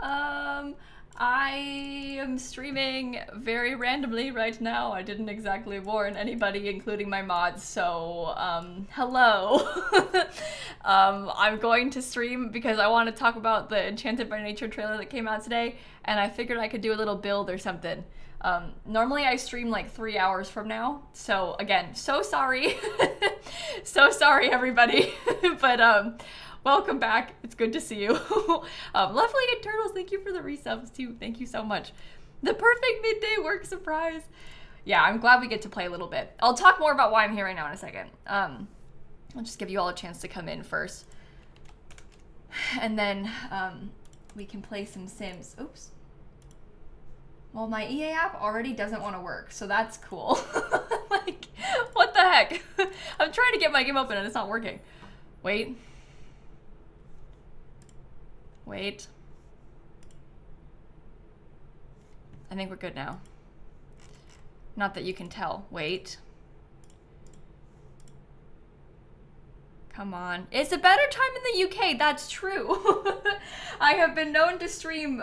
Um, I am streaming very randomly right now. I didn't exactly warn anybody, including my mods, so, hello. I'm going to stream because I want to talk about the Enchanted by Nature trailer that came out today, and I figured I could do a little build or something. Normally I stream like 3 hours from now, so again, so sorry. So sorry, everybody. But, welcome back. It's good to see you. Lovely and Turtles, thank you for the resubs too. Thank you so much. The perfect midday work surprise. Yeah, I'm glad we get to play a little bit. I'll talk more about why I'm here right now in a second. I'll just give you all a chance to come in first. And then we can play some Sims. Oops. Well, my EA app already doesn't want to work, so that's cool. Like, what the heck? I'm trying to get my game open and it's not working. Wait. Wait. I think we're good now. Not that you can tell. Wait. Come on. It's a better time in the UK, that's true. I have been known to stream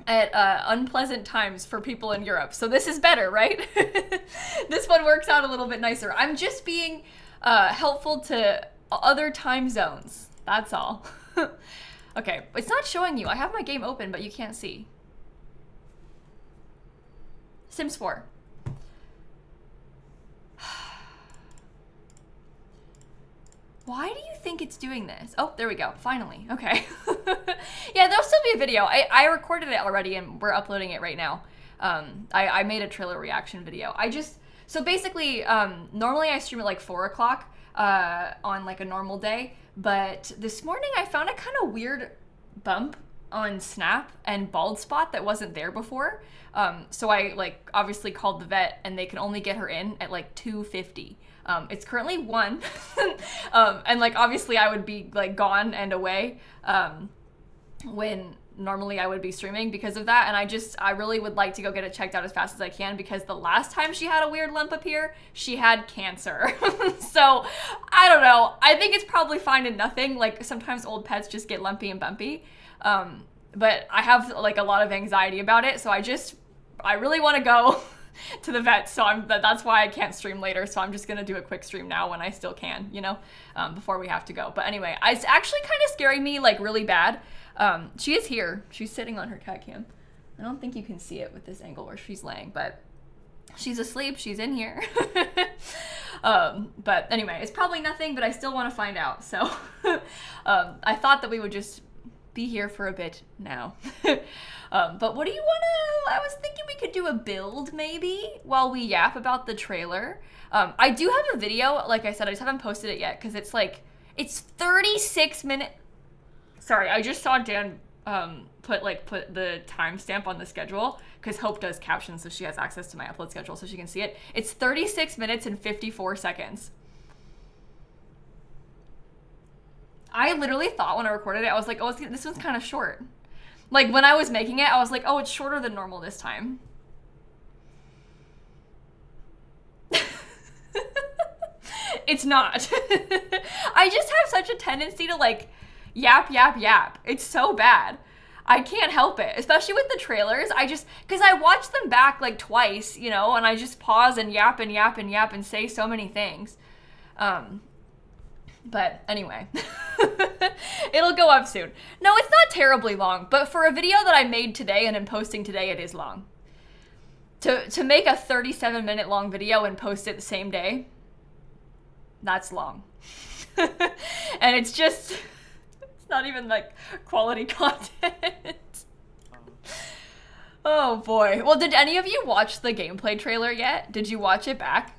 at unpleasant times for people in Europe, so this is better, right? This one works out a little bit nicer. I'm just being helpful to other time zones. That's all. Okay, it's not showing you. I have my game open, but you can't see. Sims 4. Why do you think it's doing this? Oh, there we go. Finally. Okay. Yeah, there'll still be a video. I recorded it already and we're uploading it right now. I made a trailer reaction video. So basically, normally I stream at like 4 o'clock on like a normal day. But this morning I found a kind of weird bump on Snap and bald spot that wasn't there before. So I like obviously called the vet and they can only get her in at like 2:50. It's currently 1. And like obviously I would be like gone and away when normally I would be streaming because of that, and I really would like to go get it checked out as fast as I can because the last time she had a weird lump appear, she had cancer. So I don't know. I think it's probably fine and nothing. Like sometimes old pets just get lumpy and bumpy. But I have like a lot of anxiety about it, so I really want to go to the vet, so that's why I can't stream later, so I'm just gonna do a quick stream now when I still can, you know, before we have to go. But anyway, it's actually kind of scaring me like really bad. She is here. She's sitting on her cat cam. I don't think you can see it with this angle where she's laying, but she's asleep. She's in here. But anyway, it's probably nothing, but I still want to find out. So I thought that we would just be here for a bit now. But what do you want to... I was thinking we could do a build maybe while we yap about the trailer. I do have a video. Like I said, I just haven't posted it yet because it's 36 minutes. Sorry, I just saw Dan put the timestamp on the schedule because Hope does captions, so she has access to my upload schedule so she can see it. It's 36 minutes and 54 seconds. I literally thought when I recorded it, I was like, oh, this one's kind of short. Like when I was making it, I was like, oh, it's shorter than normal this time. It's not. I just have such a tendency to like yap, yap, yap. It's so bad. I can't help it, especially with the trailers. Because I watch them back like twice, you know, and I just pause and yap and yap and yap and say so many things. But anyway, it'll go up soon. No, it's not terribly long, but for a video that I made today and am posting today, it is long. To make a 37-minute long video and post it the same day, that's long. And it's not even like quality content. Oh boy. Well, did any of you watch the gameplay trailer yet? Did you watch it back?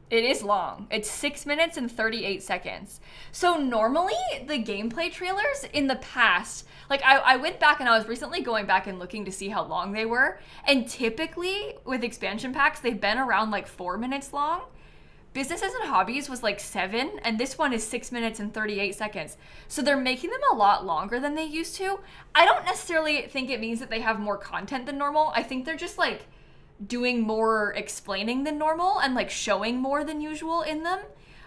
It is long. It's 6 minutes and 38 seconds. So normally the gameplay trailers in the past, like I went back and I was recently going back and looking to see how long they were. And typically with expansion packs, they've been around like 4 minutes long. Businesses and Hobbies was like 7, and this one is 6 minutes and 38 seconds. So they're making them a lot longer than they used to. I don't necessarily think it means that they have more content than normal. I think they're just like doing more explaining than normal and like showing more than usual in them.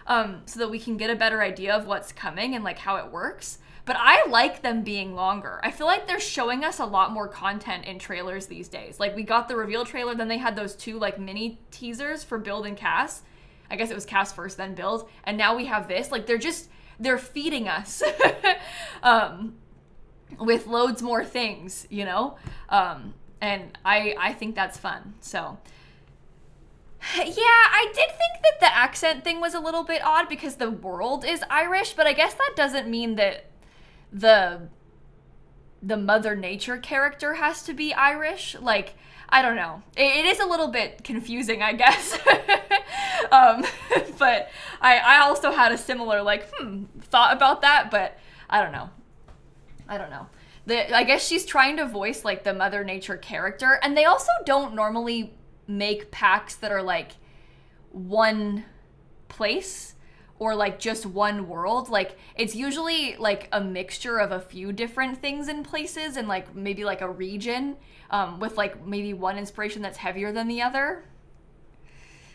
so that we can get a better idea of what's coming and like how it works. But I like them being longer. I feel like they're showing us a lot more content in trailers these days. Like we got the reveal trailer, then they had those 2 like mini teasers for Build and Cass. I guess it was Cass first, then Build. And now we have this. Like they're feeding us with loads more things, you know? And I think that's fun. So yeah, I did think that the accent thing was a little bit odd because the world is Irish, but I guess that doesn't mean that the Mother Nature character has to be Irish. Like, I don't know. It is a little bit confusing, I guess. But I also had a similar, like, thought about that, but I don't know. I guess she's trying to voice, like, the Mother Nature character, and they also don't normally make packs that are, like, one place or like just one world. Like it's usually like a mixture of a few different things in places and like maybe like a region with like maybe one inspiration that's heavier than the other.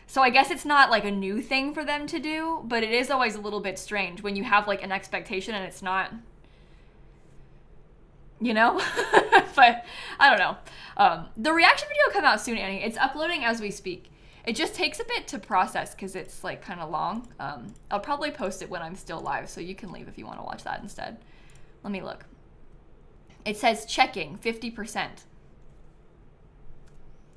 So I guess it's not like a new thing for them to do, but it is always a little bit strange when you have like an expectation and it's not, you know? But I don't know. The reaction video will come out soon, Annie. It's uploading as we speak. It just takes a bit to process because it's like kind of long. I'll probably post it when I'm still live, so you can leave if you want to watch that instead. Let me look. It says checking 50%.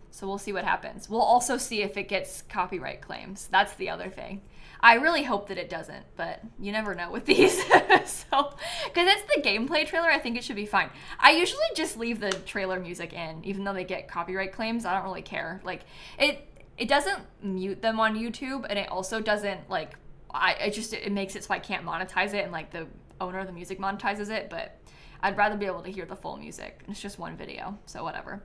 So we'll see what happens. We'll also see if it gets copyright claims. That's the other thing. I really hope that it doesn't, but you never know with these. So, because it's the gameplay trailer, I think it should be fine. I usually just leave the trailer music in, even though they get copyright claims. I don't really care. Like it doesn't mute them on YouTube, and it also doesn't like it makes it so I can't monetize it, and like the owner of the music monetizes it. But I'd rather be able to hear the full music. It's just one video, so whatever.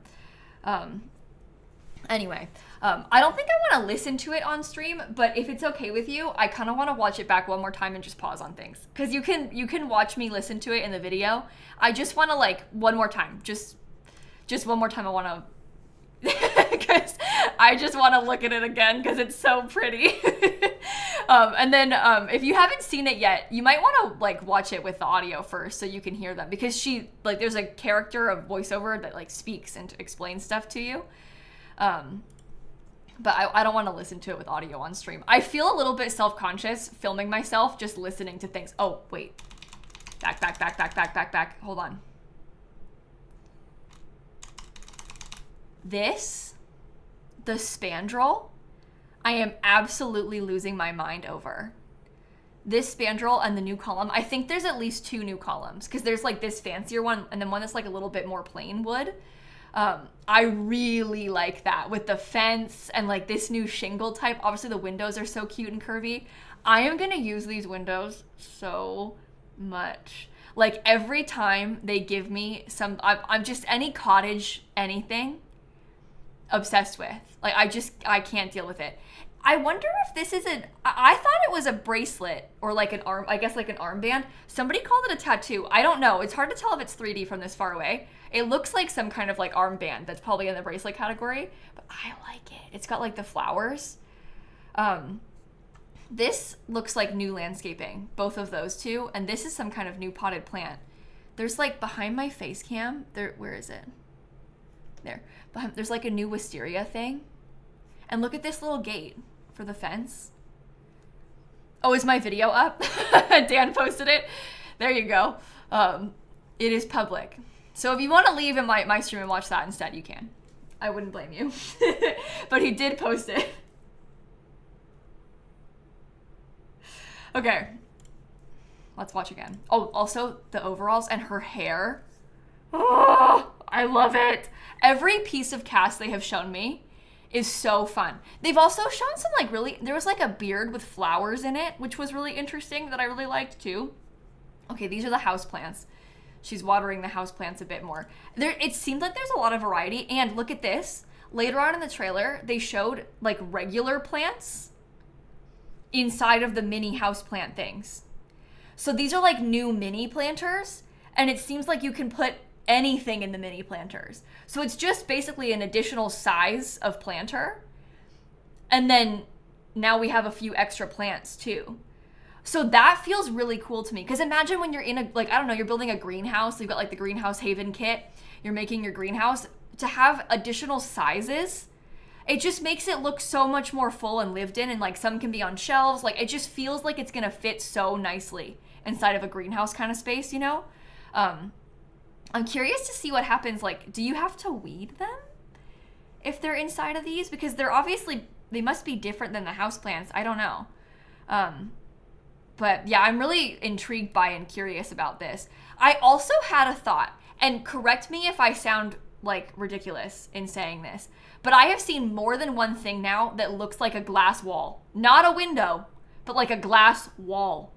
Anyway, I don't think I want to listen to it on stream, but if it's okay with you, I kind of want to watch it back one more time and just pause on things, because you can watch me listen to it in the video. I just want to like one more time, just one more time. I want to. Because I just want to look at it again because it's so pretty. And then if you haven't seen it yet, you might want to like watch it with the audio first so you can hear them, because she like there's a character of voiceover that like speaks and explains stuff to you. But I don't want to listen to it with audio on stream. I feel a little bit self-conscious filming myself just listening to things. Oh, wait. Back. Hold on. The spandrel, I am absolutely losing my mind over. This spandrel and the new column, I think there's at least 2 new columns, because there's like this fancier one and then one that's like a little bit more plain wood. I really like that with the fence and like this new shingle type. Obviously the windows are so cute and curvy. I am gonna use these windows so much. Like every time they give me some, I'm just any cottage, anything, obsessed with. Like I can't deal with it. I wonder if this is I thought it was a bracelet or like an arm, I guess like an armband. Somebody called it a tattoo. I don't know. It's hard to tell if it's 3D from this far away. It looks like some kind of like armband that's probably in the bracelet category, but I like it. It's got like the flowers. This looks like new landscaping, both of those two, and this is some kind of new potted plant. There's like behind my face cam, where is it? There. There's like a new wisteria thing. And look at this little gate for the fence. Oh, is my video up? Dan posted it. There you go. It is public. So if you want to leave in my stream and watch that instead, you can. I wouldn't blame you. But he did post it. Okay. Let's watch again. Oh, also the overalls and her hair. Oh, I love it. Every piece of cast they have shown me is so fun. They've also shown some like really, there was like a beard with flowers in it, which was really interesting that I really liked too. Okay, these are the houseplants. She's watering the houseplants a bit more. It seemed like there's a lot of variety, and look at this. Later on in the trailer, they showed like regular plants inside of the mini houseplant things. So these are like new mini planters, and it seems like you can put anything in the mini planters. So it's just basically an additional size of planter, and then now we have a few extra plants too. So that feels really cool to me. Because imagine when you're in a, like, I don't know, you're building a greenhouse. You've got like the greenhouse haven kit. You're making your greenhouse. To have additional sizes, it just makes it look so much more full and lived in. And like some can be on shelves. Like it just feels like it's going to fit so nicely inside of a greenhouse kind of space, you know? I'm curious to see what happens. Like, do you have to weed them if they're inside of these? Because they're obviously, they must be different than the houseplants. I don't know. But yeah, I'm really intrigued by and curious about this. I also had a thought, and correct me if I sound like ridiculous in saying this, but I have seen more than one thing now that looks like a glass wall. Not a window, but like a glass wall.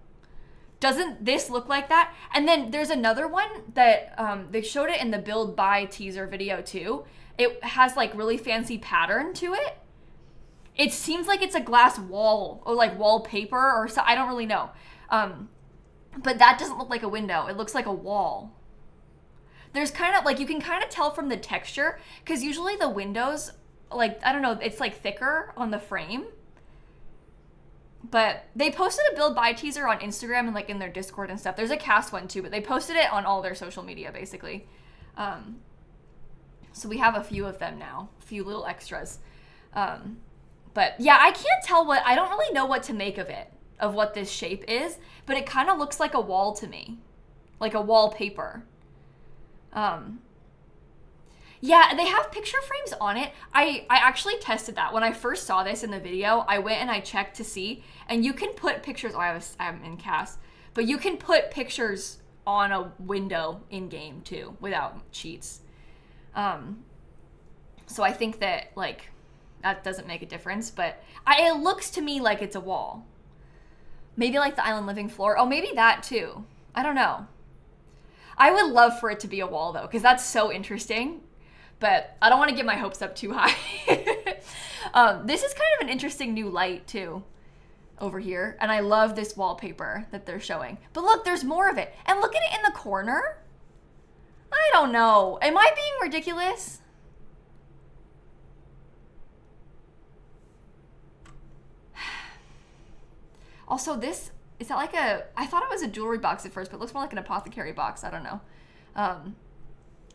Doesn't this look like that? And then there's another one that they showed it in the build buy teaser video too. It has like really fancy pattern to it. It seems like it's a glass wall or like wallpaper or so. I don't really know. But that doesn't look like a window. It looks like a wall. There's kind of like, you can kind of tell from the texture, because usually the windows, like, I don't know, it's like thicker on the frame. But they posted a build buy teaser on Instagram and like in their Discord and stuff. There's a cast one too, but they posted it on all their social media basically. So we have a few of them now, a few little extras. But yeah, I can't tell I don't really know what to make of it, of what this shape is, but it kind of looks like a wall to me, like a wallpaper. Yeah, they have picture frames on it. I actually tested that. When I first saw this in the video, I went and I checked to see, and you can put pictures, I'm in cast, but you can put pictures on a window in game too, without cheats. So I think that like, that doesn't make a difference, but it looks to me like it's a wall. Maybe like the island living floor. Oh, maybe that too. I don't know. I would love for it to be a wall though, because that's so interesting. But I don't want to get my hopes up too high. This is kind of an interesting new light too over here. And I love this wallpaper that they're showing. But look, there's more of it. And look at it in the corner. I don't know. Am I being ridiculous? Also, this, is that like I thought it was a jewelry box at first, but it looks more like an apothecary box. I don't know.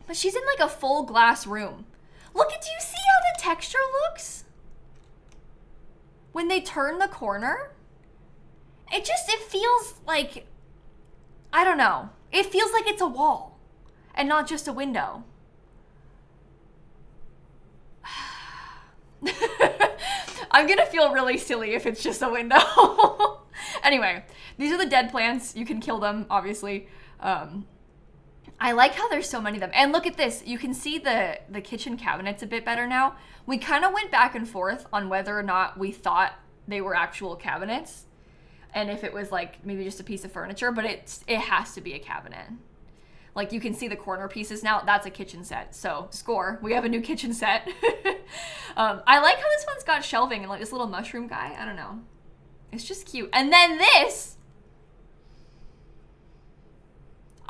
But she's in like a full glass room. Do you see how the texture looks? When they turn the corner? It feels like, I don't know. It feels like it's a wall and not just a window. I'm gonna feel really silly if it's just a window. Anyway, these are the dead plants. You can kill them, obviously. I like how there's so many of them. And look at this. You can see the kitchen cabinets a bit better now. We kind of went back and forth on whether or not we thought they were actual cabinets and if it was like maybe just a piece of furniture, but it has to be a cabinet. Like you can see the corner pieces now. That's a kitchen set. So score. We have a new kitchen set. I like how this one's got shelving and like this little mushroom guy. I don't know. It's just cute. And then this.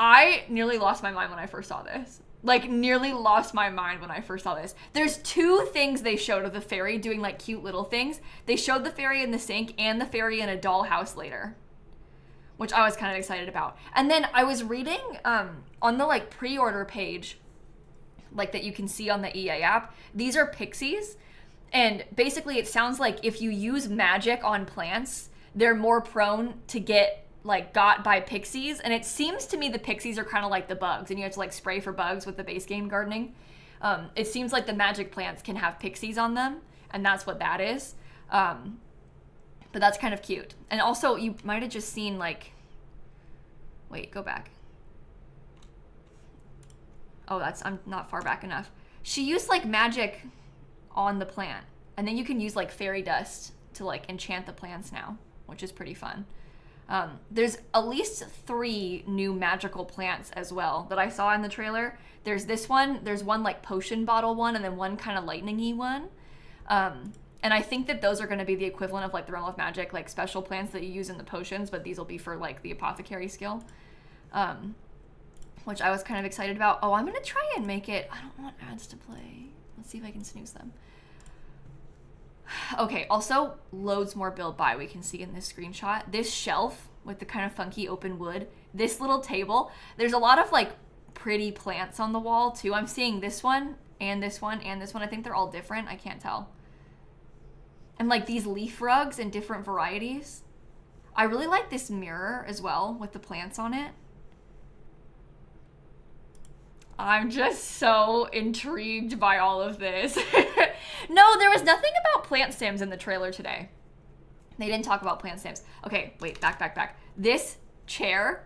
I nearly lost my mind when I first saw this. Like, nearly lost my mind when I first saw this. There's two things they showed of the fairy doing, like, cute little things. They showed the fairy in the sink and the fairy in a dollhouse later, which I was kind of excited about. And then I was reading on the, like, pre-order page, like, that you can see on the EA app. These are pixies. And basically, it sounds like if you use magic on plants, they're more prone to get like got by pixies. And it seems to me the pixies are kind of like the bugs and you have to like spray for bugs with the base game gardening. It seems like the magic plants can have pixies on them and that's what that is. But that's kind of cute. And also you might have just seen like, wait, go back. Oh, I'm not far back enough. She used like magic on the plant and then you can use like fairy dust to like enchant the plants now, which is pretty fun. There's at least 3 new magical plants as well that I saw in the trailer. There's this one, there's one like potion bottle one, and then one kind of lightning-y one. And I think that those are going to be the equivalent of like the Realm of Magic, like special plants that you use in the potions, but these will be for like the apothecary skill. Which I was kind of excited about. Oh, I'm going to try and make it, I don't want ads to play. Let's see if I can snooze them. Okay, also loads more build by we can see in this screenshot. This shelf with the kind of funky open wood, this little table. There's a lot of like pretty plants on the wall too. I'm seeing this one and this one and this one. I think they're all different. I can't tell. And like these leaf rugs in different varieties. I really like this mirror as well with the plants on it. I'm just so intrigued by all of this. No, there was nothing about plant sims in the trailer today. They didn't talk about plant sims. Okay, wait, back. This chair.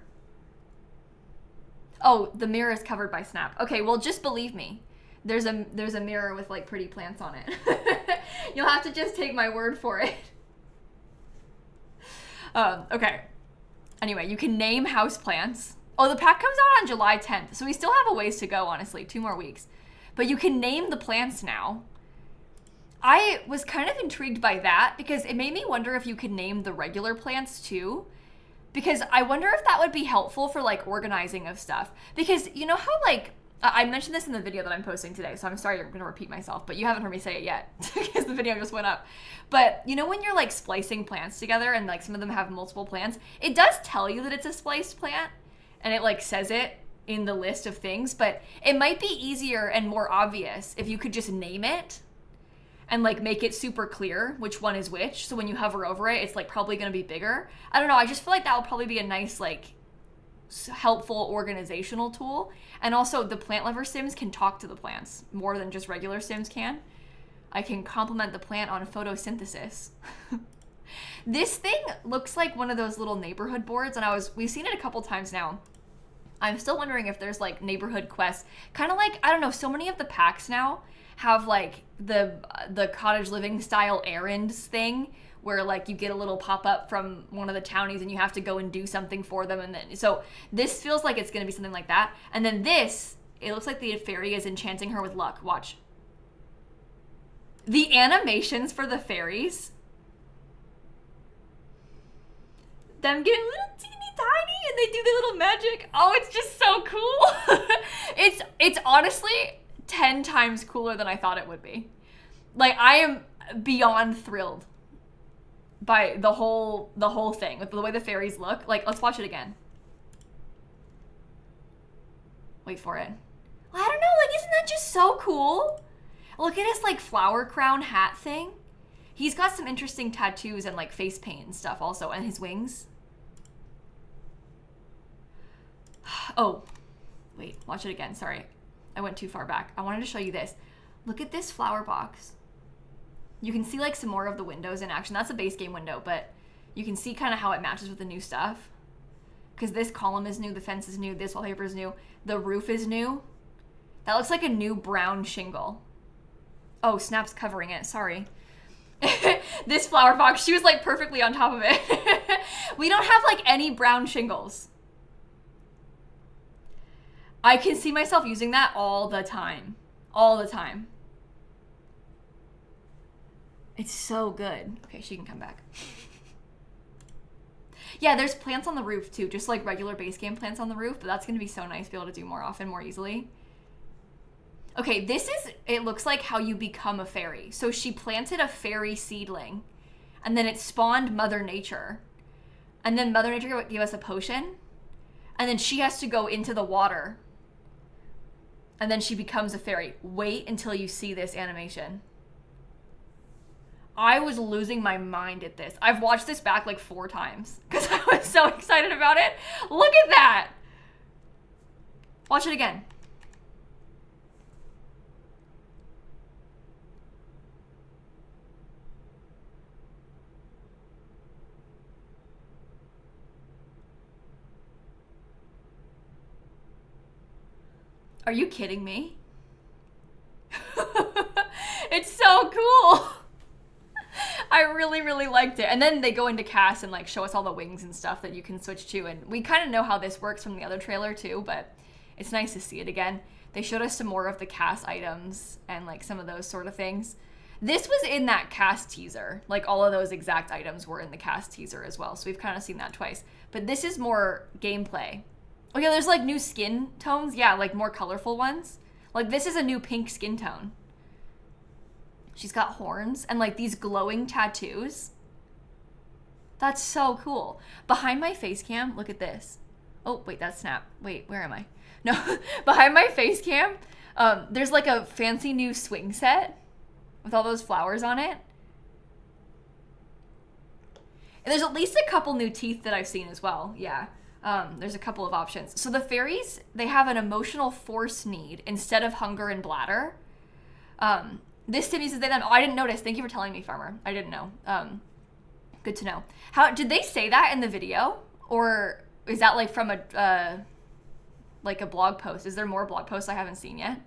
Oh, the mirror is covered by Snap. Okay, well, just believe me. There's a mirror with like pretty plants on it. You'll have to just take my word for it. Okay. Anyway, you can name house plants. Oh, the pack comes out on July 10th, so we still have a ways to go, honestly. 2 more weeks. But you can name the plants now. I was kind of intrigued by that because it made me wonder if you could name the regular plants too. Because I wonder if that would be helpful for like organizing of stuff. Because you know how like, I mentioned this in the video that I'm posting today, so I'm sorry I'm gonna repeat myself, but you haven't heard me say it yet because the video just went up. But you know when you're like splicing plants together and like some of them have multiple plants, it does tell you that it's a spliced plant and it like says it in the list of things, but it might be easier and more obvious if you could just name it and like make it super clear which one is which. So when you hover over it, it's like probably gonna be bigger. I don't know, I just feel like that will probably be a nice like helpful organizational tool. And also the plant lover sims can talk to the plants more than just regular sims can. I can compliment the plant on photosynthesis. This thing looks like one of those little neighborhood boards, and we've seen it a couple times now. I'm still wondering if there's like neighborhood quests, kind of like, I don't know, so many of the packs now have like the cottage living style errands thing where like you get a little pop-up from one of the townies and you have to go and do something for them. And then, so this feels like it's going to be something like that. And then this, it looks like the fairy is enchanting her with luck. Watch. The animations for the fairies, them getting little teeny tiny and they do the little magic. Oh, it's just so cool. It's honestly 10 times cooler than I thought it would be. Like, I am beyond thrilled by the whole thing, with the way the fairies look. Like, let's watch it again. Wait for it. I don't know, like, isn't that just so cool? Look at his like flower crown hat thing. He's got some interesting tattoos and like face paint and stuff also, and his wings. Oh, wait, watch it again. Sorry, I went too far back. I wanted to show you this. Look at this flower box. You can see like some more of the windows in action. That's a base game window, but you can see kind of how it matches with the new stuff. Because this column is new, the fence is new, this wallpaper is new, the roof is new. That looks like a new brown shingle. Oh, Snap's covering it, sorry. This flower box, she was like perfectly on top of it. We don't have like any brown shingles. I can see myself using that all the time. All the time. It's so good. Okay, she can come back. Yeah, there's plants on the roof too, just like regular base game plants on the roof, but that's gonna be so nice to be able to do more often, more easily. Okay, this is, it looks like how you become a fairy. So she planted a fairy seedling, and then it spawned Mother Nature. And then Mother Nature gave us a potion, and then she has to go into the water. And then she becomes a fairy. Wait until you see this animation. I was losing my mind at this. I've watched this back like 4 times because I was so excited about it. Look at that. Watch it again. Are you kidding me? It's so cool. I really, really liked it. And then they go into cast and like show us all the wings and stuff that you can switch to. And we kind of know how this works from the other trailer too, but it's nice to see it again. They showed us some more of the cast items and like some of those sort of things. This was in that cast teaser. Like all of those exact items were in the cast teaser as well. So we've kind of seen that twice. But this is more gameplay. Oh yeah, there's like new skin tones. Yeah, like more colorful ones. Like this is a new pink skin tone. She's got horns and like these glowing tattoos. That's so cool. Behind my face cam, look at this. Oh, wait, that's Snap. Wait, where am I? No, behind my face cam, there's like a fancy new swing set with all those flowers on it. And there's at least a couple new teeth that I've seen as well. Yeah. There's a couple of options. So the fairies, they have an emotional force need instead of hunger and bladder. This Timmy says they them. Oh, I didn't notice. Thank you for telling me, Farmer. I didn't know. Good to know. How did they say that in the video, or is that like from a blog post? Is there more blog posts I haven't seen yet?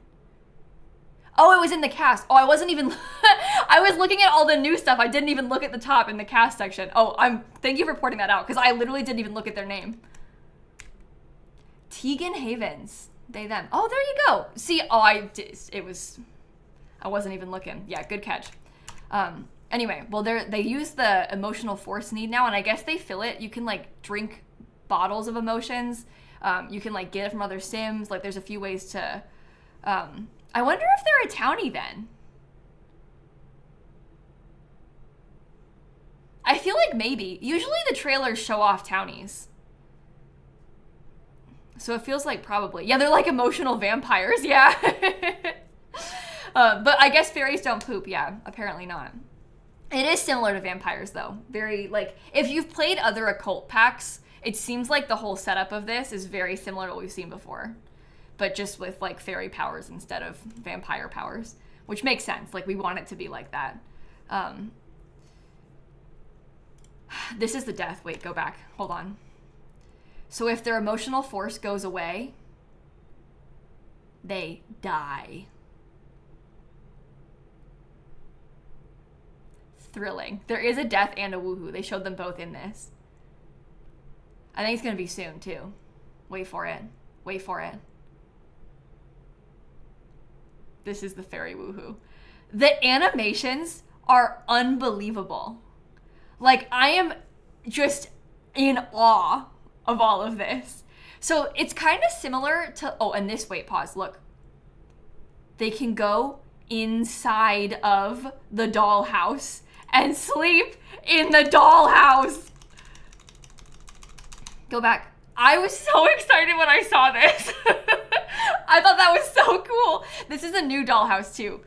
Oh, it was in the cast. Oh, I wasn't even. I was looking at all the new stuff. I didn't even look at the top in the cast section. Oh, thank you for pointing that out because I literally didn't even look at their name. Tegan Havens. They them. Oh, there you go. See, I wasn't even looking. Yeah, good catch. Anyway, well, they use the emotional force need now, and I guess they fill it. You can like drink bottles of emotions. You can like get it from other Sims. Like, there's a few ways to. I wonder if they're a townie then. I feel like maybe. Usually the trailers show off townies. So it feels like probably. Yeah, they're like emotional vampires. Yeah. But I guess fairies don't poop. Yeah, apparently not. It is similar to vampires though. Very like, if you've played other occult packs, it seems like the whole setup of this is very similar to what we've seen before. But just with like fairy powers instead of vampire powers, which makes sense. Like, we want it to be like that. This is the death. Wait, go back. Hold on. So if their emotional force goes away, they die. Thrilling. There is a death and a woohoo. They showed them both in this. I think it's going to be soon too. Wait for it. Wait for it. This is the fairy woohoo. The animations are unbelievable. Like, I am just in awe of all of this. So it's kind of similar to, oh, and this, wait, pause, look. They can go inside of the dollhouse and sleep in the dollhouse. Go back. I was so excited when I saw this. I thought that was so cool. This is a new dollhouse too,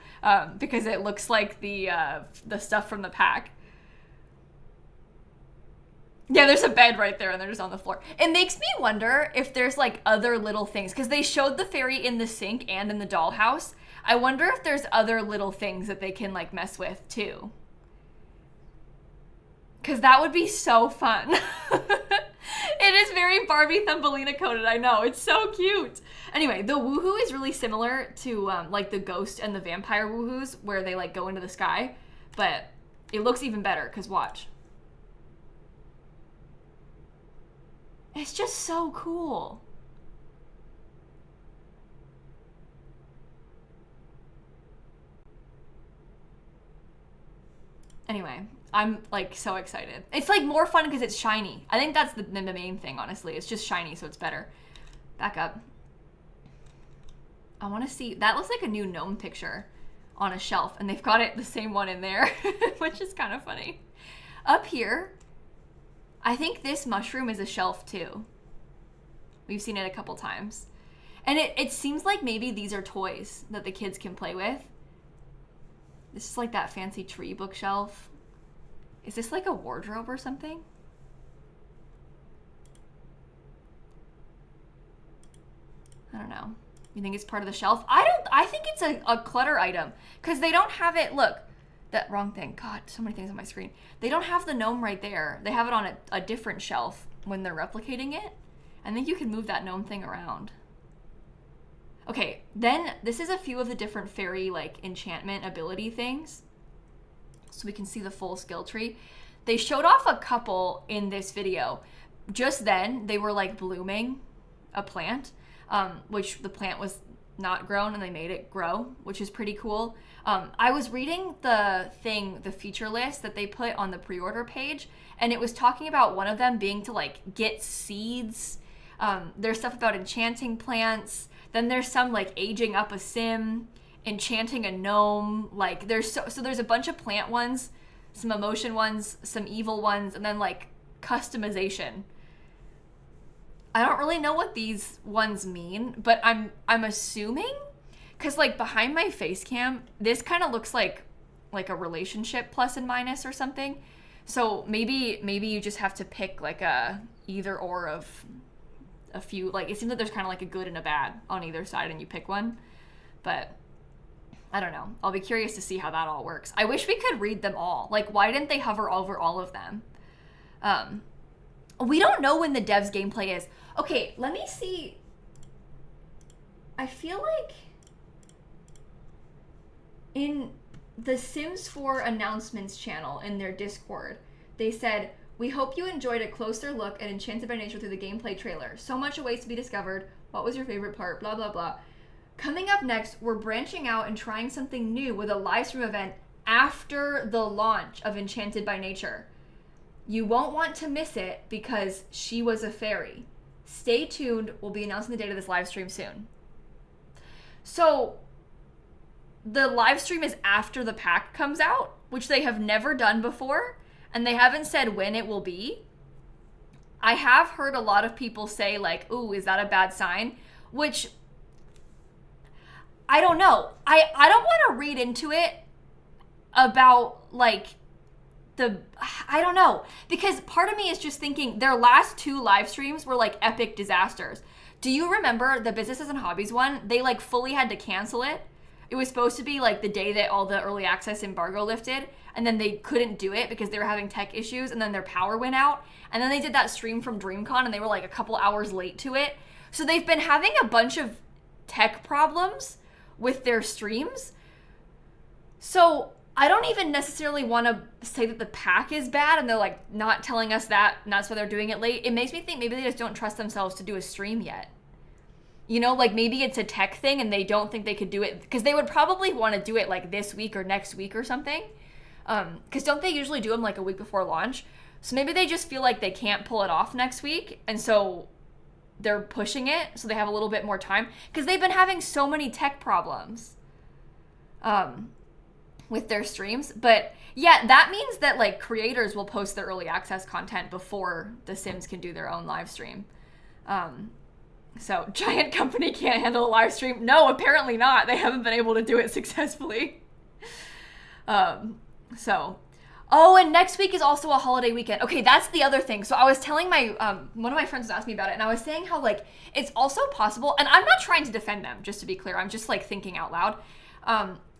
because it looks like the stuff from the pack. Yeah, there's a bed right there and they're just on the floor. It makes me wonder if there's like other little things, because they showed the fairy in the sink and in the dollhouse. I wonder if there's other little things that they can like mess with too. Because that would be so fun. It is very Barbie Thumbelina coded, I know. It's so cute. Anyway, the woohoo is really similar to like the ghost and the vampire woohoos where they like go into the sky. But it looks even better because watch. It's just so cool. Anyway, I'm like so excited. It's like more fun because it's shiny. I think that's the main thing, honestly. It's just shiny, so it's better. Back up. I want to see. That looks like a new gnome picture on a shelf, and they've got it the same one in there, which is kind of funny. Up here, I think this mushroom is a shelf too. We've seen it a couple times. And it seems like maybe these are toys that the kids can play with. This is like that fancy tree bookshelf. Is this like a wardrobe or something? I don't know. You think it's part of the shelf? I think it's a clutter item because they don't have it. Look, that wrong thing. God, so many things on my screen. They don't have the gnome right there. They have it on a different shelf when they're replicating it. I think you can move that gnome thing around. Okay, then this is a few of the different fairy like enchantment ability things. So we can see the full skill tree. They showed off a couple in this video. Just then, they were like blooming a plant, which the plant was not grown and they made it grow, which is pretty cool. I was reading the feature list that they put on the pre-order page, and it was talking about one of them being to like get seeds. There's stuff about enchanting plants. Then there's some like aging up a sim. enchanting a gnome. Like there's so there's a bunch of plant ones, some emotion ones, some evil ones, and then like customization. I don't really know what these ones mean, but I'm assuming, because like behind my face cam, this kind of looks like a relationship plus and minus or something. So maybe you just have to pick like a either or of a few. Like it seems like there's kind of like a good and a bad on either side, and you pick one. But I don't know. I'll be curious to see how that all works. I wish we could read them all. Like why didn't they hover over all of them? We don't know when the devs gameplay is. Okay, let me see. I feel like in the Sims 4 announcements channel in their Discord, they said, "We hope you enjoyed a closer look at Enchanted by Nature through the gameplay trailer. So much awaits to be discovered. What was your favorite part? Blah, blah, blah. Coming up next, we're branching out and trying something new with a live stream event after the launch of Enchanted by Nature. You won't want to miss it because she was a fairy. Stay tuned. We'll be announcing the date of this live stream soon." So the live stream is after the pack comes out, which they have never done before, and they haven't said when it will be. I have heard a lot of people say like, "Ooh, is that a bad sign?" Which I don't know. I don't want to read into it about like I don't know, because part of me is just thinking their last 2 live streams were like epic disasters. Do you remember the businesses and hobbies one? They like fully had to cancel it. It was supposed to be like the day that all the early access embargo lifted, and then they couldn't do it because they were having tech issues, and then their power went out, and then they did that stream from DreamCon and they were like a couple hours late to it. So they've been having a bunch of tech problems with their streams. So I don't even necessarily want to say that the pack is bad and they're like not telling us that and that's why they're doing it late. It makes me think maybe they just don't trust themselves to do a stream yet. You know, like maybe it's a tech thing and they don't think they could do it, because they would probably want to do it like this week or next week or something. Because don't they usually do them like a week before launch? So maybe they just feel like they can't pull it off next week, and so they're pushing it so they have a little bit more time, because they've been having so many tech problems with their streams. But yeah, that means that like creators will post their early access content before the Sims can do their own live stream. So giant company can't handle a live stream? No, apparently not. They haven't been able to do it successfully. Oh, and next week is also a holiday weekend. Okay, that's the other thing. So I was telling my, one of my friends was asking me about it, and I was saying how like, it's also possible, and I'm not trying to defend them, just to be clear. I'm just like thinking out loud.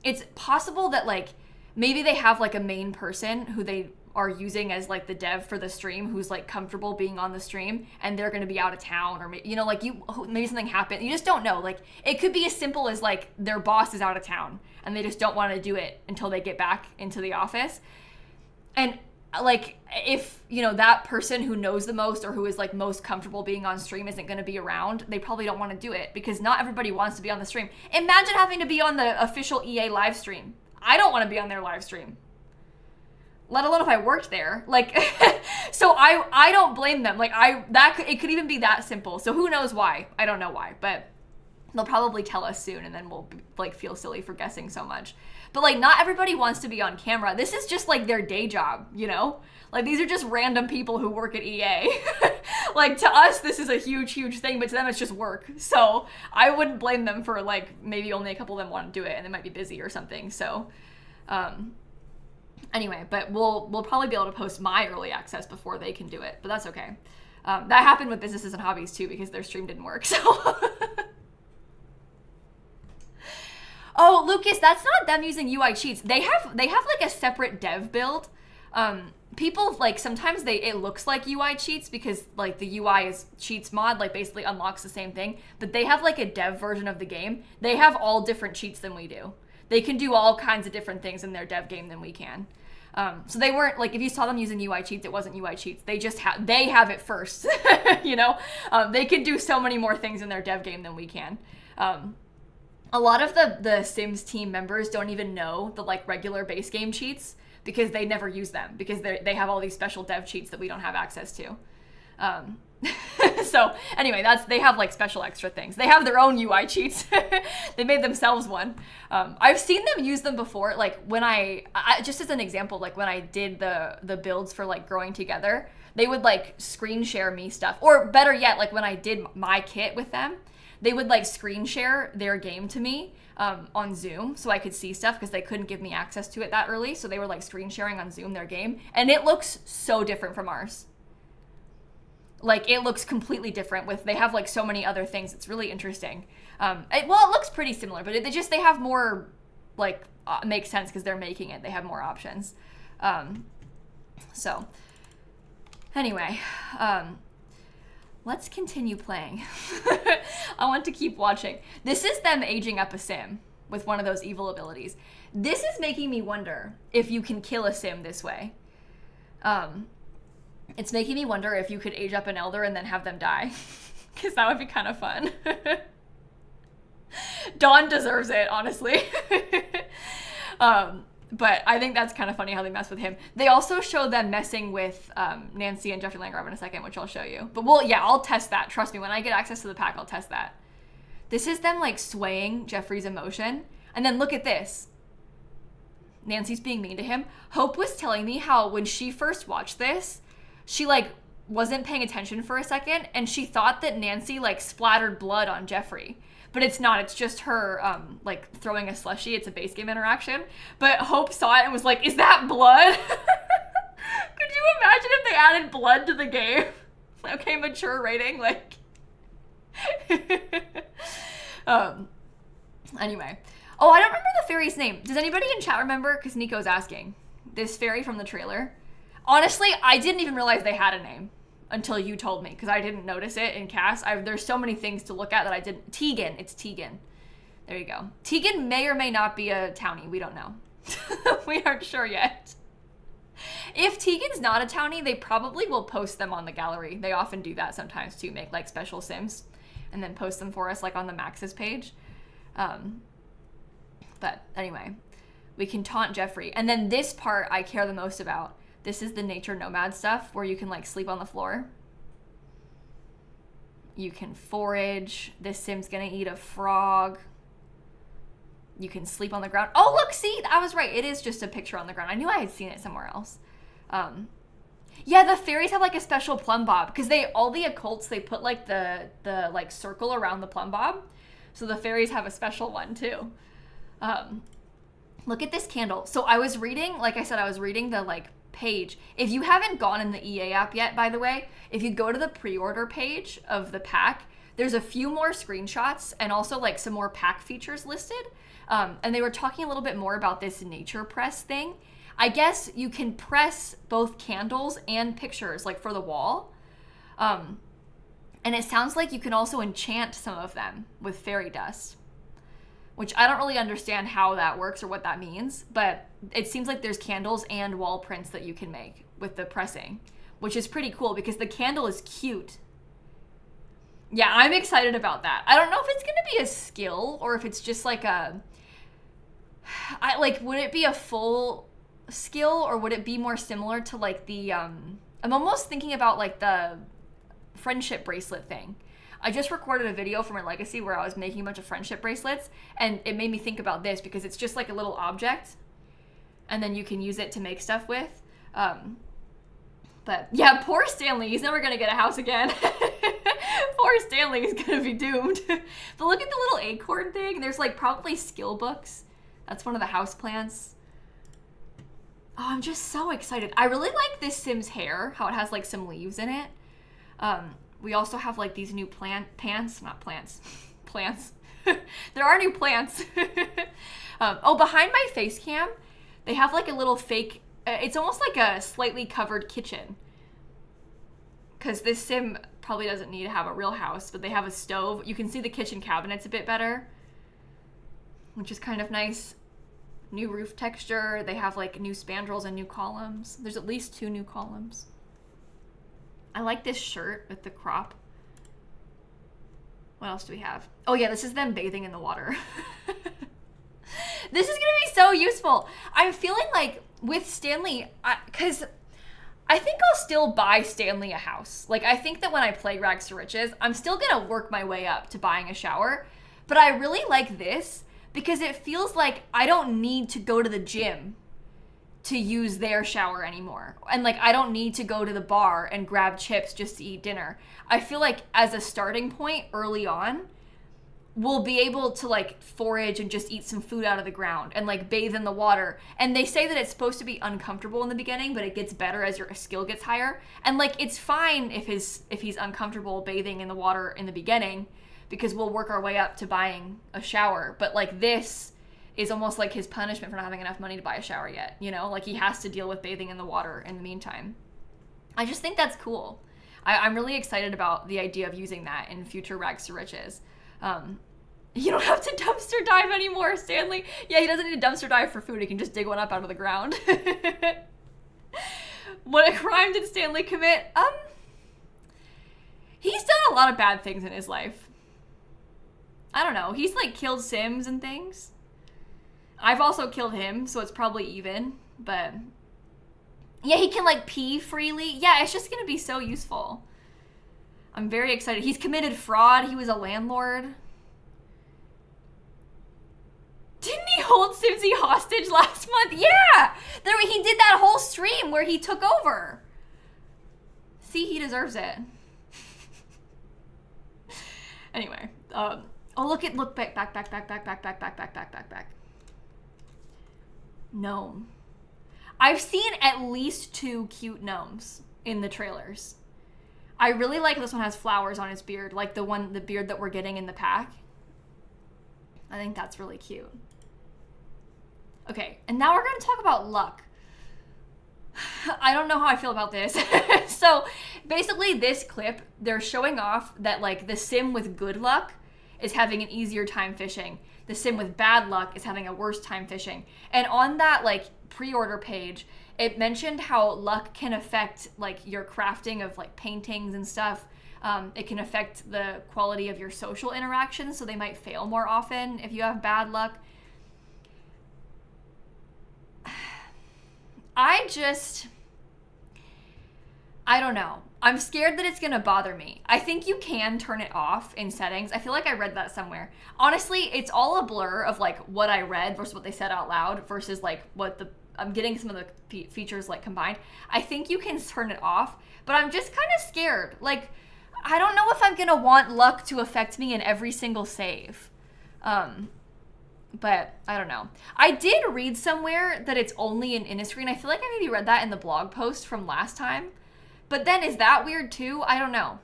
It's possible that like, maybe they have like a main person who they are using as like the dev for the stream, who's like comfortable being on the stream, and they're going to be out of town, or you know, like maybe something happened. You just don't know. Like it could be as simple as like their boss is out of town and they just don't want to do it until they get back into the office. And like if, you know, that person who knows the most or who is like most comfortable being on stream isn't going to be around, they probably don't want to do it, because not everybody wants to be on the stream. Imagine having to be on the official EA live stream. I don't want to be on their live stream, let alone if I worked there. Like, so I don't blame them. Like it could even be that simple. So who knows why? I don't know why, but they'll probably tell us soon, and then we'll like feel silly for guessing so much. But like, not everybody wants to be on camera. This is just like their day job, you know? Like these are just random people who work at EA. Like to us, this is a huge, huge thing, but to them it's just work. So I wouldn't blame them for like, maybe only a couple of them want to do it and they might be busy or something. So, anyway, but we'll probably be able to post my early access before they can do it, but that's okay. That happened with businesses and hobbies too, because their stream didn't work, so. Oh, Lucas, that's not them using UI cheats. They have like a separate dev build. People like sometimes it looks like UI cheats because like the UI is cheats mod, like basically unlocks the same thing, but they have like a dev version of the game. They have all different cheats than we do. They can do all kinds of different things in their dev game than we can. So they weren't like, if you saw them using UI cheats, it wasn't UI cheats. They just they have it first, you know? They can do so many more things in their dev game than we can. A lot of the Sims team members don't even know the like regular base game cheats because they never use them, because they have all these special dev cheats that we don't have access to. So anyway, they have like special extra things. They have their own UI cheats. They made themselves one. I've seen them use them before. Like when I just as an example, like when I did the builds for like Growing Together, they would like screen share me stuff. Or better yet, like when I did my kit with them, they would like screen share their game to me on Zoom so I could see stuff because they couldn't give me access to it that early. So they were like screen sharing on Zoom their game. And it looks so different from ours. Like it looks completely different they have like so many other things. It's really interesting. It looks pretty similar, but they have more like makes sense because they're making it. They have more options. So anyway, let's continue playing. I want to keep watching. This is them aging up a sim with one of those evil abilities. This is making me wonder if you can kill a sim this way. It's making me wonder if you could age up an elder and then have them die. Because that would be kind of fun. Dawn deserves it, honestly. But I think that's kind of funny how they mess with him. They also show them messing with Nancy and Jeffrey Landgraf in a second, which I'll show you. But I'll test that. Trust me, when I get access to the pack, I'll test that. This is them like swaying Jeffrey's emotion. And then look at this. Nancy's being mean to him. Hope was telling me how when she first watched this, she like wasn't paying attention for a second and she thought that Nancy like splattered blood on Jeffrey. But it's not. It's just her like throwing a slushie. It's a base game interaction. But Hope saw it and was like, is that blood? Could you imagine if they added blood to the game? Okay, mature rating. Like, anyway. Oh, I don't remember the fairy's name. Does anybody in chat remember? Because Nico's asking. This fairy from the trailer. Honestly, I didn't even realize they had a name until you told me, because I didn't notice it in cast. There's so many things to look at that I didn't. Tegan. It's Tegan. There you go. Tegan may or may not be a townie. We don't know. We aren't sure yet. If Tegan's not a townie, they probably will post them on the gallery. They often do that sometimes too, make like special sims and then post them for us like on the Max's page. But anyway, we can taunt Jeffrey. And then this part I care the most about. This is the nature nomad stuff where you can like sleep on the floor. You can forage. This sim's gonna eat a frog. You can sleep on the ground. Oh, look, see, I was right. It is just a picture on the ground. I knew I had seen it somewhere else. Yeah, the fairies have like a special plumb bob because all the occults, they put like the like circle around the plumb bob. So the fairies have a special one too. Look at this candle. So I was reading, like I said, I was reading the like page. If you haven't gone in the EA app yet, by the way, if you go to the pre-order page of the pack, there's a few more screenshots and also like some more pack features listed. And they were talking a little bit more about this nature press thing. I guess you can press both candles and pictures like for the wall. And it sounds like you can also enchant some of them with fairy dust, which I don't really understand how that works or what that means, but it seems like there's candles and wall prints that you can make with the pressing, which is pretty cool because the candle is cute. Yeah, I'm excited about that. I don't know if it's gonna be a skill or if it's just like would it be a full skill or would it be more similar to like the, I'm almost thinking about like the friendship bracelet thing. I just recorded a video for my legacy where I was making a bunch of friendship bracelets and it made me think about this because it's just like a little object and then you can use it to make stuff with. But yeah, poor Stanley, he's never gonna get a house again. Poor Stanley is gonna be doomed. But look at the little acorn thing. There's like probably skill books. That's one of the house plants. Oh, I'm just so excited. I really like this Sim's hair, how it has like some leaves in it. We also have like these new plants. There are new plants. Oh, behind my face cam, they have like a little fake, it's almost like a slightly covered kitchen. Because this sim probably doesn't need to have a real house, but they have a stove. You can see the kitchen cabinets a bit better, which is kind of nice. New roof texture. They have like new spandrels and new columns. There's at least 2 new columns. I like this shirt with the crop. What else do we have? Oh yeah, this is them bathing in the water. This is gonna be so useful. I'm feeling like with Stanley, because I think I'll still buy Stanley a house. Like, I think that when I play Rags to Riches, I'm still gonna work my way up to buying a shower. But I really like this because it feels like I don't need to go to the gym to use their shower anymore. And like, I don't need to go to the bar and grab chips just to eat dinner. I feel like as a starting point early on, we'll be able to like forage and just eat some food out of the ground and like bathe in the water. And they say that it's supposed to be uncomfortable in the beginning, but it gets better as your skill gets higher. And like, it's fine if he's uncomfortable bathing in the water in the beginning, because we'll work our way up to buying a shower. But like, this is almost like his punishment for not having enough money to buy a shower yet, you know? Like, he has to deal with bathing in the water in the meantime. I just think that's cool. I'm really excited about the idea of using that in future Rags to Riches. You don't have to dumpster dive anymore, Stanley. Yeah, he doesn't need a dumpster dive for food. He can just dig one up out of the ground. What a crime did Stanley commit? He's done a lot of bad things in his life. I don't know. He's like killed Sims and things. I've also killed him, so it's probably even. But yeah, he can like pee freely. Yeah, it's just gonna be so useful. I'm very excited. He's committed fraud. He was a landlord. Didn't he hold Simsie hostage last month? Yeah! He did that whole stream where he took over. See, he deserves it. Anyway. Oh, look back. Gnome. I've seen at least 2 cute gnomes in the trailers. I really like this one has flowers on his beard, like the beard that we're getting in the pack. I think that's really cute. Okay, and now we're going to talk about luck. I don't know how I feel about this. So basically this clip, they're showing off that like the sim with good luck is having an easier time fishing. The sim with bad luck is having a worse time fishing. And on that like pre-order page, it mentioned how luck can affect like your crafting of like paintings and stuff. It can affect the quality of your social interactions, so they might fail more often if you have bad luck. I don't know. I'm scared that it's gonna bother me. I think you can turn it off in settings. I feel like I read that somewhere. Honestly, it's all a blur of like what I read versus what they said out loud versus like what I'm getting some of the features like combined. I think you can turn it off, but I'm just kind of scared. Like, I don't know if I'm gonna want luck to affect me in every single save. But I don't know. I did read somewhere that it's only in Innisfree, and I feel like I maybe read that in the blog post from last time. But then is that weird too? I don't know.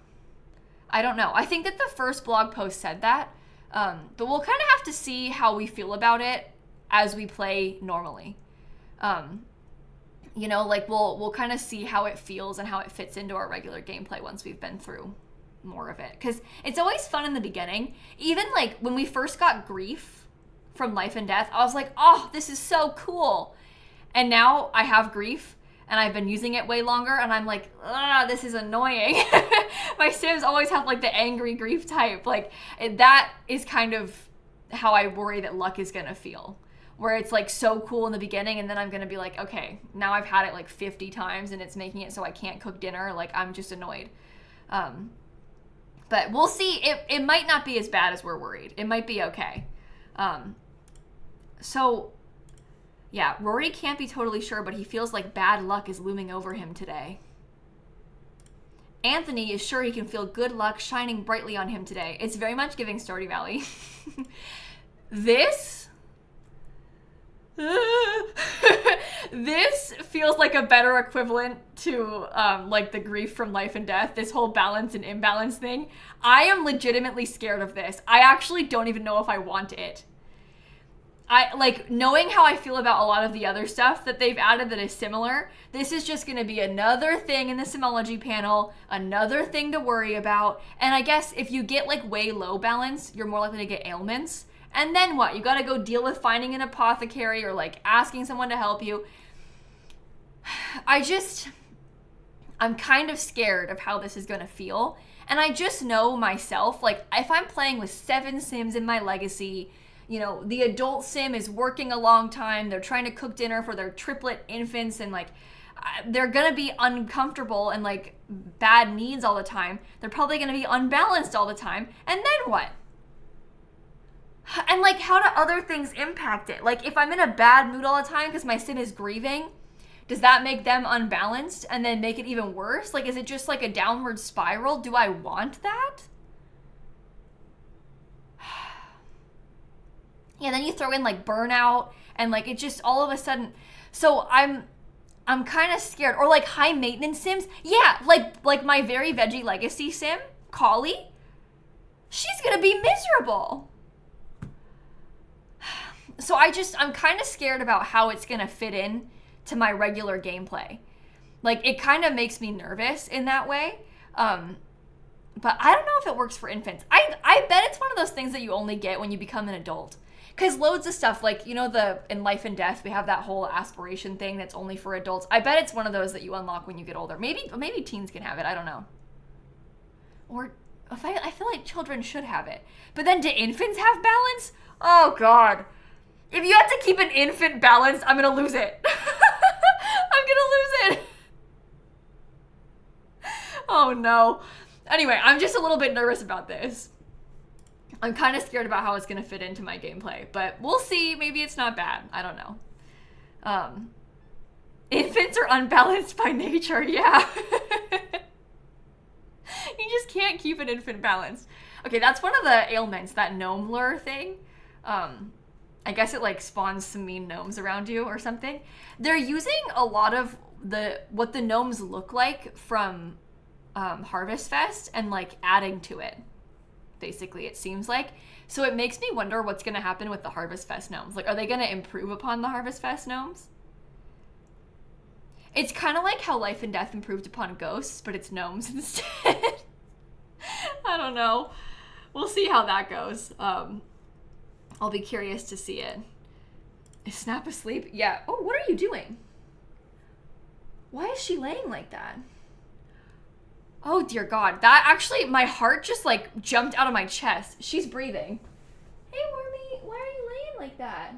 I think that the first blog post said that. But we'll kind of have to see how we feel about it as we play normally. You know, like we'll kind of see how it feels and how it fits into our regular gameplay once we've been through more of it. Because it's always fun in the beginning. Even like when we first got grief from Life and Death, I was like, oh, this is so cool. And now I have grief and I've been using it way longer and I'm like, this is annoying. My Sims always have like the angry grief type. Like that is kind of how I worry that luck is gonna feel. Where it's like so cool in the beginning and then I'm gonna be like, okay, now I've had it like 50 times and it's making it so I can't cook dinner. Like I'm just annoyed. But we'll see. It might not be as bad as we're worried. It might be okay. So yeah, Rory can't be totally sure, but he feels like bad luck is looming over him today. Anthony is sure he can feel good luck shining brightly on him today. It's very much giving Stardew Valley. This feels like a better equivalent to like the grief from Life and Death, this whole balance and imbalance thing. I am legitimately scared of this. I actually don't even know if I want it. I like knowing how I feel about a lot of the other stuff that they've added that is similar. This is just going to be another thing in the Simology panel, another thing to worry about. And I guess if you get like way low balance, you're more likely to get ailments. And then what? You got to go deal with finding an apothecary or like asking someone to help you. I'm kind of scared of how this is going to feel. And I just know myself, like if I'm playing with 7 Sims in my legacy, you know, the adult sim is working a long time. They're trying to cook dinner for their triplet infants. And like, they're gonna be uncomfortable and like bad needs all the time. They're probably gonna be unbalanced all the time. And then what? And like, how do other things impact it? Like, if I'm in a bad mood all the time because my sim is grieving, does that make them unbalanced and then make it even worse? Like, is it just like a downward spiral? Do I want that? Yeah, then you throw in like burnout and like it just all of a sudden. So I'm kind of scared. Or like high maintenance sims. Yeah, like my very veggie legacy sim, Collie, she's gonna be miserable. So I'm kind of scared about how it's gonna fit in to my regular gameplay. Like, it kind of makes me nervous in that way. But I don't know if it works for infants. I bet it's one of those things that you only get when you become an adult. Because loads of stuff, like, you know, in Life and Death, we have that whole aspiration thing that's only for adults. I bet it's one of those that you unlock when you get older. Maybe teens can have it. I don't know. Or I feel like children should have it. But then do infants have balance? Oh, God. If you have to keep an infant balanced, I'm going to lose it. I'm going to lose it. Oh, no. Anyway, I'm just a little bit nervous about this. I'm kind of scared about how it's going to fit into my gameplay, but we'll see. Maybe it's not bad. I don't know. Infants are unbalanced by nature. Yeah. You just can't keep an infant balanced. Okay, that's one of the ailments, that gnome lure thing. I guess it like spawns some mean gnomes around you or something. They're using a lot of what the gnomes look like from Harvest Fest and like adding to it. Basically, it seems like. So it makes me wonder what's going to happen with the Harvest Fest gnomes. Like, are they going to improve upon the Harvest Fest gnomes? It's kind of like how Life and Death improved upon ghosts, but it's gnomes instead. I don't know. We'll see how that goes. I'll be curious to see it. Is Snap asleep? Yeah. Oh, what are you doing? Why is she laying like that? Oh, dear God. That actually, my heart just like jumped out of my chest. She's breathing. Hey, Wormy, why are you laying like that?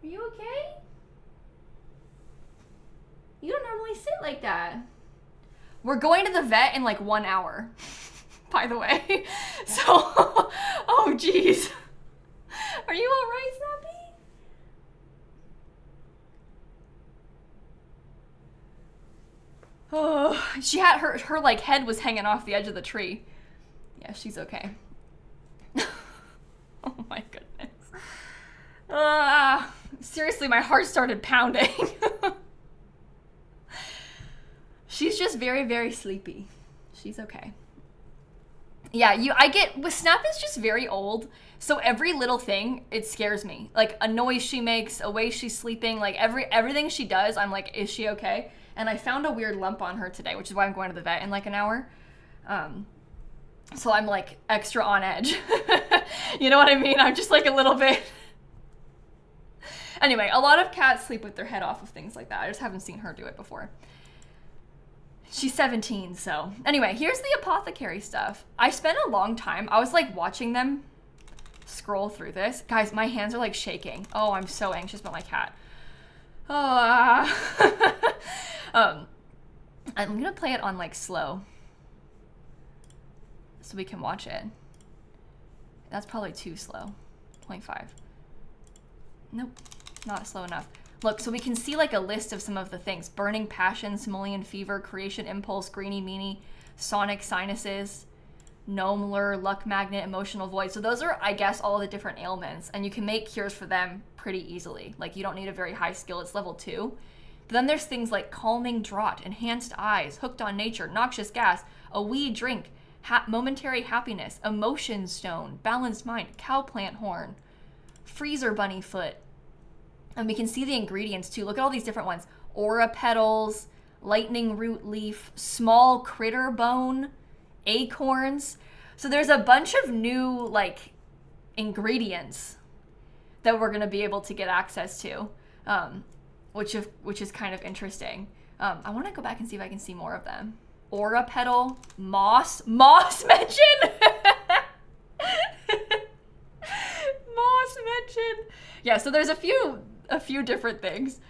Are you okay? You don't normally sit like that. We're going to the vet in like 1 hour, by the way. So, oh, geez. Are you all right, Snappy? Oh, she had her like head was hanging off the edge of the tree. Yeah, she's okay. Oh my goodness. Seriously, my heart started pounding. She's just very, very sleepy. She's okay. Yeah, Snap is just very old, so every little thing, it scares me. Like, a noise she makes, a way she's sleeping, like, everything she does, I'm like, is she okay? And I found a weird lump on her today, which is why I'm going to the vet in like an hour. So I'm like extra on edge. You know what I mean? I'm just like a little bit. Anyway, a lot of cats sleep with their head off of things like that. I just haven't seen her do it before. She's 17, so. Anyway, here's the apothecary stuff. I spent a long time, I was like watching them scroll through this. Guys, my hands are like shaking. Oh, I'm so anxious about my cat. I'm gonna play it on like slow so we can watch it. That's probably too slow. 0.5. Nope, not slow enough. Look, so we can see like a list of some of the things. Burning passion, simoleon fever, creation impulse, greeny meanie, sonic sinuses, gnome lure, luck magnet, emotional void. So those are, I guess, all the different ailments, and you can make cures for them pretty easily. Like, you don't need a very high skill, it's level 2. But then there's things like calming draught, enhanced eyes, hooked on nature, noxious gas, a wee drink, momentary happiness, emotion stone, balanced mind, cow plant horn, freezer bunny foot. And we can see the ingredients too. Look at all these different ones. Aura petals, lightning root leaf, small critter bone, acorns. So there's a bunch of new like ingredients that we're gonna be able to get access to, which is kind of interesting. I want to go back and see if I can see more of them. Aura petal, moss mention. Moss mention. Yeah, so there's a few different things.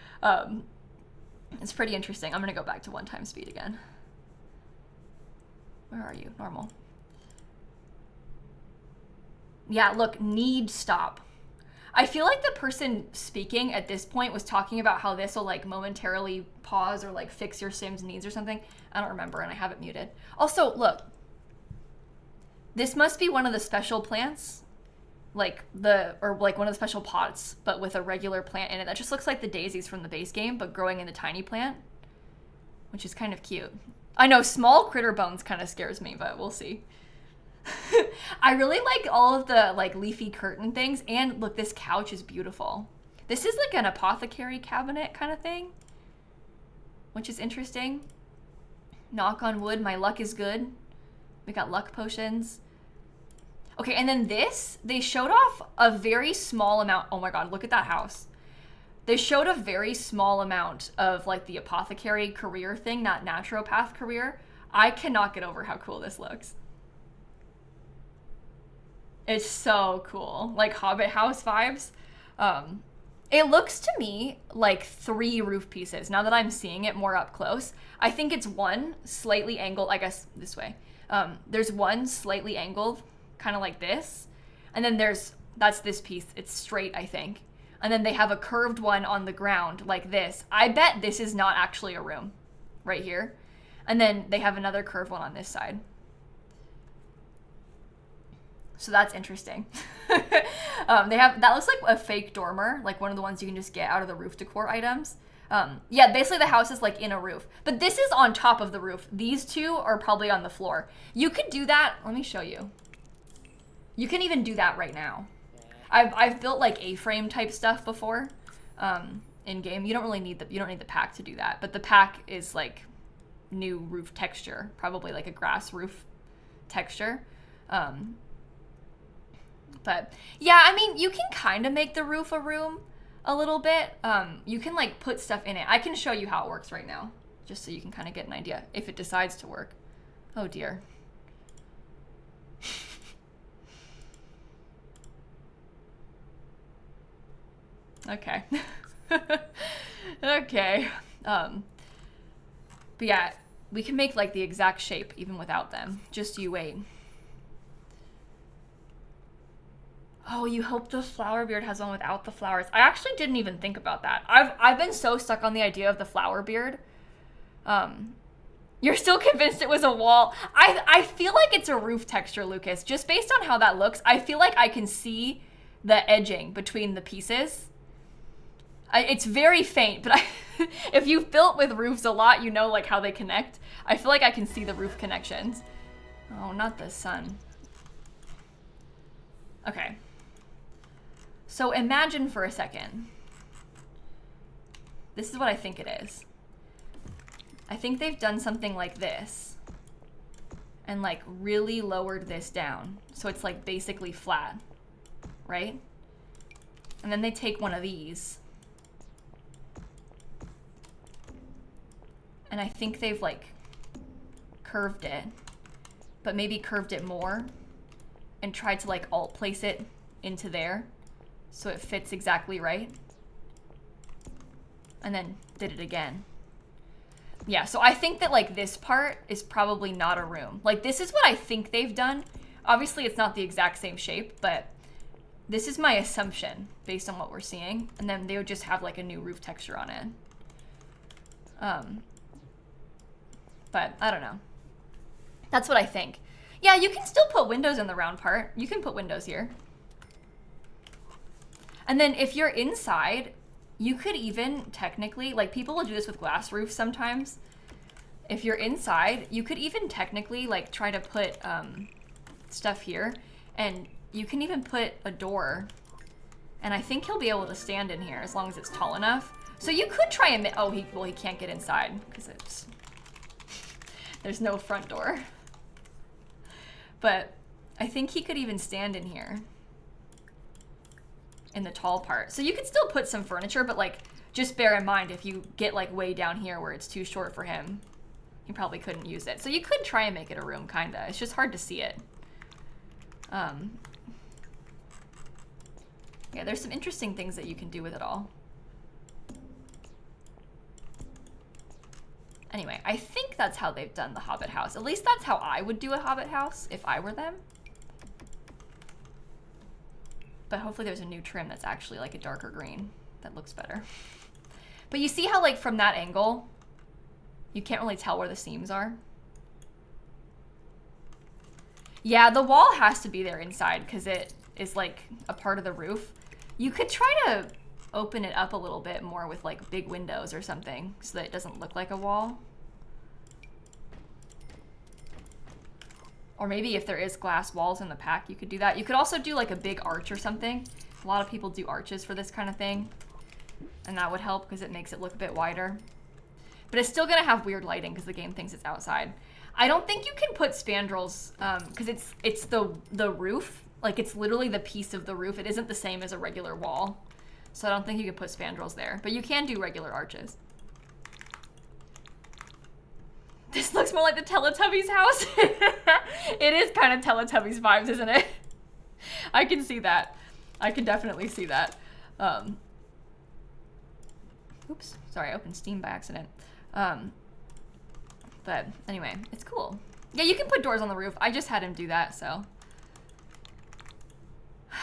It's pretty interesting. I'm gonna go back to 1 time speed again. Where are you? Normal. Yeah, look, need stop. I feel like the person speaking at this point was talking about how this will like momentarily pause or like fix your Sims needs or something. I don't remember and I have it muted. Also, look, this must be one of the special plants, like one of the special pots, but with a regular plant in it. That just looks like the daisies from the base game, but growing in the tiny plant, which is kind of cute. I know small critter bones kind of scares me, but we'll see. I really like all of the like leafy curtain things, and look, this couch is beautiful. This is like an apothecary cabinet kind of thing, which is interesting. Knock on wood, my luck is good. We got luck potions. Okay, and then this, they showed off a very small amount. Oh my god, look at that house. They showed a very small amount of like the apothecary career thing, not naturopath career. I cannot get over how cool this looks. It's so cool, like Hobbit house vibes. It looks to me like 3 roof pieces. Now that I'm seeing it more up close, I think it's one slightly angled, I guess this way. There's one slightly angled, kind of like this. And then that's this piece, it's straight, I think. And then they have a curved one on the ground like this. I bet this is not actually a room right here. And then they have another curved one on this side. So that's interesting. That looks like a fake dormer, like one of the ones you can just get out of the roof decor items. Yeah, basically the house is like in a roof, but this is on top of the roof. These 2 are probably on the floor. You could do that. Let me show you. You can even do that right now. I've built like A-frame type stuff before in game. You don't need the pack to do that, but the pack is like new roof texture, probably like a grass roof texture. But yeah, I mean, you can kind of make the roof a room a little bit. You can like put stuff in it. I can show you how it works right now, just so you can kind of get an idea if it decides to work. Oh dear. Okay. Okay. But yeah, we can make like the exact shape even without them. Just you wait. Oh, you hope the flower beard has one without the flowers. I actually didn't even think about that. I've been so stuck on the idea of the flower beard. You're still convinced it was a wall. I feel like it's a roof texture, Lucas. Just based on how that looks, I feel like I can see the edging between the pieces. It's very faint, but if you've built with roofs a lot, you know like how they connect. I feel like I can see the roof connections. Oh, not the sun. Okay. So imagine for a second. This is what I think it is. I think they've done something like this and like really lowered this down. So it's like basically flat, right? And then they take one of these. And I think they've like curved it, but maybe curved it more and tried to like alt place it into there so it fits exactly right. And then did it again. Yeah, so I think that like this part is probably not a room. Like this is what I think they've done. Obviously it's not the exact same shape, but this is my assumption based on what we're seeing. And then they would just have like a new roof texture on it. But I don't know. That's what I think. Yeah, you can still put windows in the round part. You can put windows here. And then if you're inside, you could even technically, like people will do this with glass roofs sometimes. If you're inside, you could even technically like try to put stuff here, and you can even put a door. And I think he'll be able to stand in here as long as it's tall enough. So you could try and, oh, he can't get inside because it's, there's no front door. But I think he could even stand in here in the tall part. So you could still put some furniture, but like just bear in mind if you get like way down here where it's too short for him, he probably couldn't use it. So you could try and make it a room, kinda. It's just hard to see it. Yeah, there's some interesting things that you can do with it all. Anyway, I think that's how they've done the Hobbit house. At least that's how I would do a Hobbit house if I were them. But hopefully there's a new trim that's actually like a darker green that looks better. But you see how like from that angle, you can't really tell where the seams are? Yeah, the wall has to be there inside because it is like a part of the roof. You could try to open it up a little bit more with like big windows or something so that it doesn't look like a wall. Or maybe if there is glass walls in the pack, you could do that. You could also do like a big arch or something. A lot of people do arches for this kind of thing. And that would help because it makes it look a bit wider. But it's still gonna have weird lighting because the game thinks it's outside. I don't think you can put spandrels because it's the roof. Like it's literally the piece of the roof. It isn't the same as a regular wall. So I don't think you can put spandrels there. But you can do regular arches. This looks more like the Teletubbies house. It is kind of Teletubbies vibes, isn't it? I can see that. I can definitely see that. Oops, sorry, I opened Steam by accident. But anyway, it's cool. Yeah, you can put doors on the roof. I just had him do that, so.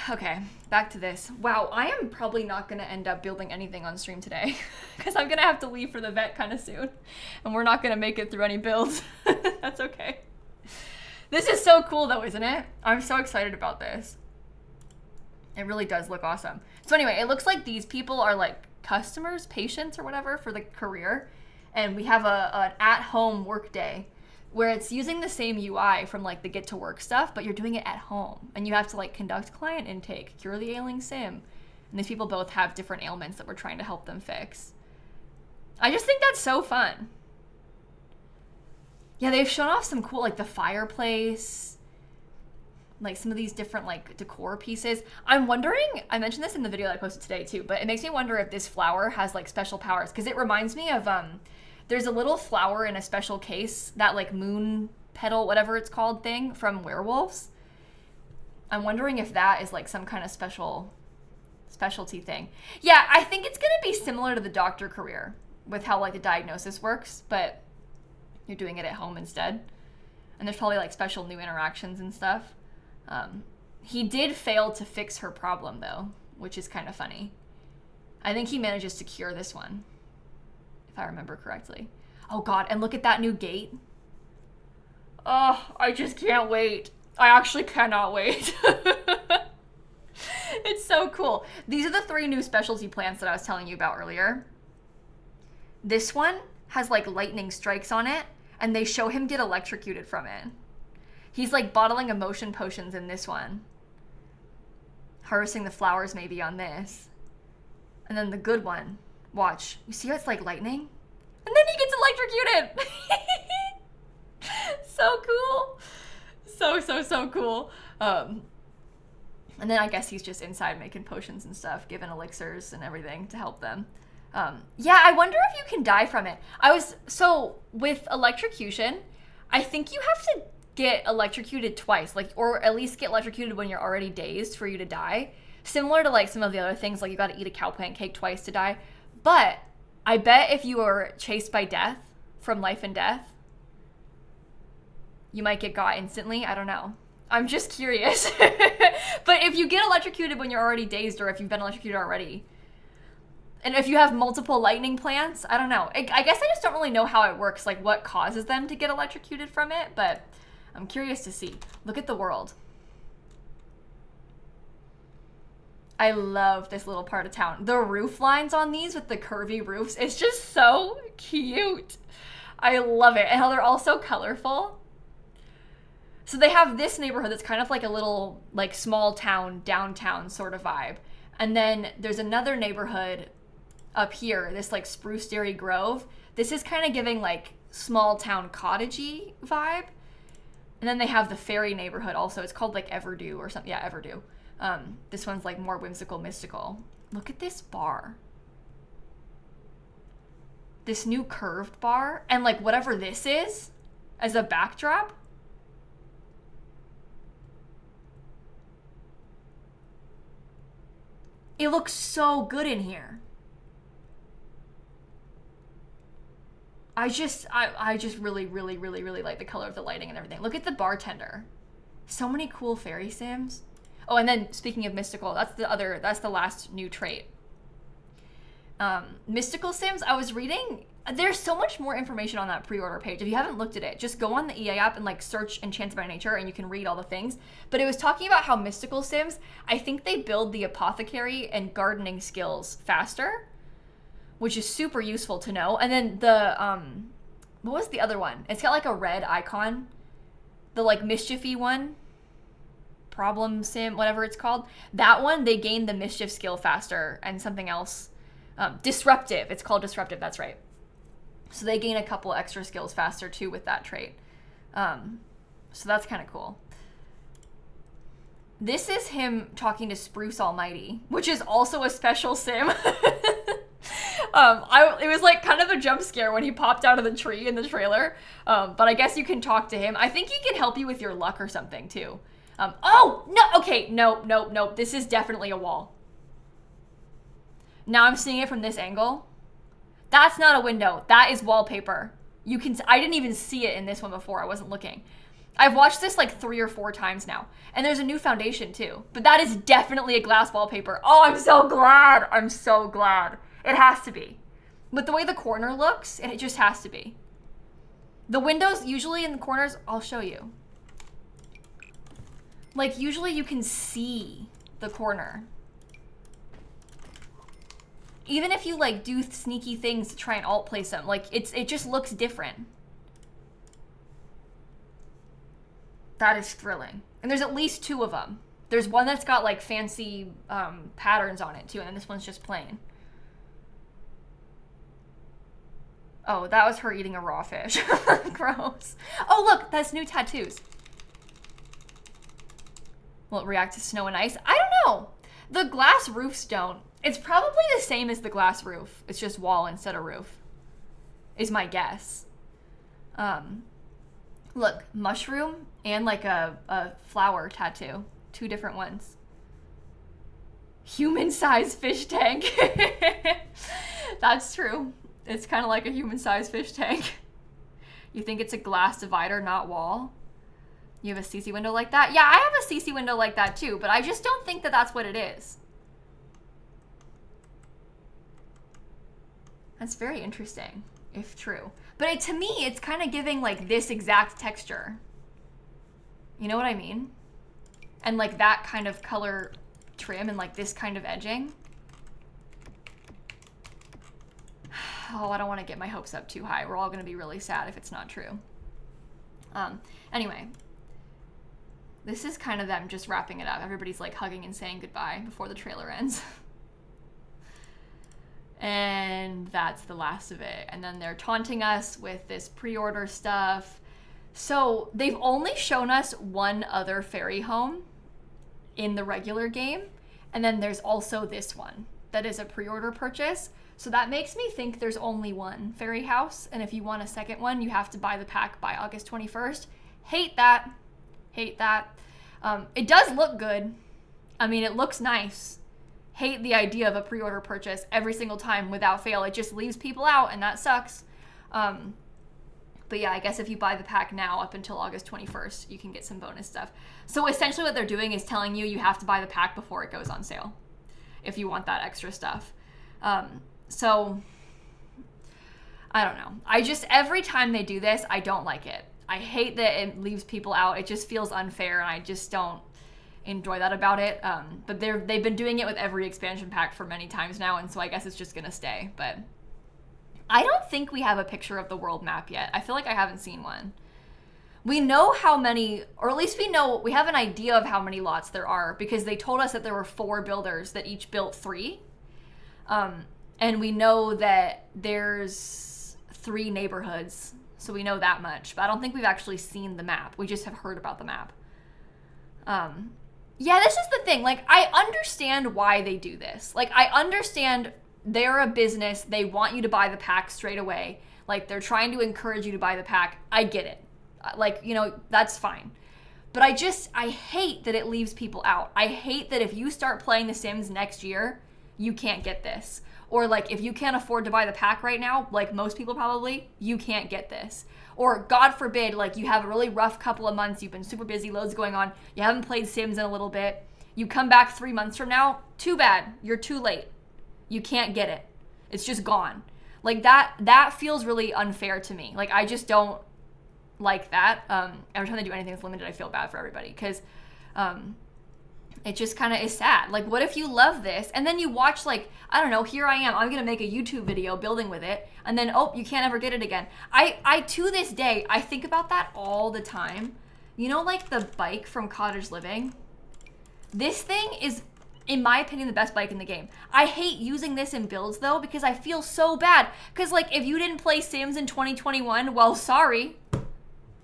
Okay, back to this. Wow, I am probably not gonna end up building anything on stream today because I'm gonna have to leave for the vet kind of soon and we're not gonna make it through any builds. That's okay. This is so cool though, isn't it? I'm so excited about this. It really does look awesome. So anyway, it looks like these people are like customers, patients or whatever for the career. And we have an at-home work day where it's using the same UI from like the get to work stuff, but you're doing it at home. And you have to like conduct client intake, cure the ailing sim. And these people both have different ailments that we're trying to help them fix. I just think that's so fun. Yeah, they've shown off some cool, like the fireplace, like some of these different like decor pieces. I'm wondering, I mentioned this in the video that I posted today too, but it makes me wonder if this flower has like special powers. Cause it reminds me of, there's a little flower in a special case, that like moon petal, whatever it's called thing from werewolves. I'm wondering if that is like some kind of specialty thing. Yeah, I think it's gonna be similar to the doctor career with how like the diagnosis works, but you're doing it at home instead. And there's probably like special new interactions and stuff. He did fail to fix her problem though, which is kind of funny. I think he manages to cure this one, if I remember correctly. Oh God, and look at that new gate. Oh, I just can't wait. I actually cannot wait. It's so cool. These are the 3 new specialty plants that I was telling you about earlier. This one has like lightning strikes on it, and they show him get electrocuted from it. He's like bottling emotion potions in this one. Harvesting the flowers maybe on this. And then the good one, watch. You see how it's like lightning? And then he gets electrocuted. So cool. So cool. And then I guess he's just inside making potions and stuff, giving elixirs and everything to help them. Yeah, I wonder if you can die from it. So with electrocution, I think you have to get electrocuted twice, like, or at least get electrocuted when you're already dazed for you to die. Similar to like some of the other things, like you gotta eat a cow pancake twice to die. But I bet if you are chased by death from life and death, you might get got instantly. I don't know. I'm just curious. But if you get electrocuted when you're already dazed, or if you've been electrocuted already, and if you have multiple lightning plants, I don't know. I guess I just don't really know how it works, like what causes them to get electrocuted from it, but I'm curious to see. Look at the world. I love this little part of town. The roof lines on these with the curvy roofs, it's just so cute. I love it. And how they're all so colorful. So they have this neighborhood that's kind of like a little like small town, downtown sort of vibe. And then there's another neighborhood up here, this like Spruce Dairy Grove. This is kind of giving like small town cottagey vibe. And then they have the Fairy neighborhood also. It's called like Everdew or something. Yeah, Everdew. This one's like more whimsical, mystical. Look at this bar. This new curved bar. And like whatever this is as a backdrop. It looks so good in here. I just really, really, really, really like the color of the lighting and everything. Look at the bartender. So many cool fairy sims. Oh, and then speaking of mystical, that's the last new trait. Mystical sims, I was reading, there's so much more information on that pre-order page. If you haven't looked at it, just go on the EA app and like search Enchanted by Nature and you can read all the things. But it was talking about how mystical sims, I think they build the apothecary and gardening skills faster, which is super useful to know. And then the, what was the other one? It's got like a red icon, the like mischiefy one, problem sim, whatever it's called. That one, they gain the mischief skill faster, and something else, disruptive. It's called disruptive, that's right. So they gain a couple extra skills faster too with that trait. So that's kind of cool. This is him talking to Spruce Almighty, which is also a special sim. It was like kind of a jump scare when he popped out of the tree in the trailer. But I guess you can talk to him. I think he can help you with your luck or something too. Oh, no, okay, no. This is definitely a wall. Now I'm seeing it from this angle. That's not a window. That is wallpaper. I didn't even see it in this one before. I wasn't looking. I've watched this like 3 or 4 times now. And there's a new foundation too. But that is definitely a glass wallpaper. Oh, I'm so glad. I'm so glad. It has to be. With the way the corner looks, it just has to be. The windows usually in the corners, I'll show you. Like usually you can see the corner. Even if you like do sneaky things to try and alt place them, like it just looks different. That is thrilling. And there's at least 2 of them. There's one that's got like fancy patterns on it too, and this one's just plain. Oh, that was her eating a raw fish. Gross. Oh, look, that's new tattoos. Will it react to snow and ice? I don't know. The glass roofs don't. It's probably the same as the glass roof. It's just wall instead of roof, is my guess. Look, mushroom and like a flower tattoo. 2 different ones. Human-sized fish tank. That's true. It's kind of like a human-sized fish tank. You think it's a glass divider, not wall? You have a CC window like that? Yeah, I have a CC window like that too, but I just don't think that that's what it is. That's very interesting, if true. But to me, it's kind of giving like this exact texture. You know what I mean? And like that kind of color trim and like this kind of edging. Oh, I don't want to get my hopes up too high. We're all going to be really sad if it's not true. Anyway, this is kind of them just wrapping it up. Everybody's like hugging and saying goodbye before the trailer ends. And that's the last of it. And then they're taunting us with this pre-order stuff. So they've only shown us one other fairy home in the regular game. And then there's also this one that is a pre-order purchase. So that makes me think there's only one fairy house. And if you want a second one, you have to buy the pack by August 21st. Hate that. Hate that. It does look good. I mean, it looks nice. Hate the idea of a pre-order purchase every single time without fail. It just leaves people out, and that sucks. But yeah, I guess if you buy the pack now up until August 21st, you can get some bonus stuff. So essentially what they're doing is telling you have to buy the pack before it goes on sale if you want that extra stuff. So I don't know. Every time they do this, I don't like it. I hate that it leaves people out. It just feels unfair, and I just don't enjoy that about it. But they've been doing it with every expansion pack for many times now, and so I guess it's just gonna stay. But I don't think we have a picture of the world map yet. I feel like I haven't seen one. We know how many, or at least we have an idea of how many lots there are, because they told us that there were 4 builders that each built 3. And we know that there's 3 neighborhoods, so we know that much. But I don't think we've actually seen the map. We just have heard about the map. Yeah, this is the thing. Like, I understand why they do this. Like, I understand they're a business. They want you to buy the pack straight away. Like, they're trying to encourage you to buy the pack. I get it. Like, that's fine. But I hate that it leaves people out. I hate that if you start playing The Sims next year, you can't get this. Or like, if you can't afford to buy the pack right now, like most people probably, you can't get this. Or God forbid, like you have a really rough couple of months, you've been super busy, loads going on, you haven't played Sims in a little bit, you come back 3 months from now, too bad, you're too late. You can't get it. It's just gone. Like that feels really unfair to me. Like I just don't like that. Every time they do anything that's limited, I feel bad for everybody, because it just kind of is sad. Like, what if you love this and then you watch, like, I don't know, here I am, I'm gonna make a YouTube video building with it, and then, oh, you can't ever get it again. I to this day, I think about that all the time. You know, like the bike from Cottage Living? This thing is, in my opinion, the best bike in the game. I hate using this in builds though, because I feel so bad. Because like, if you didn't play Sims in 2021, well, sorry,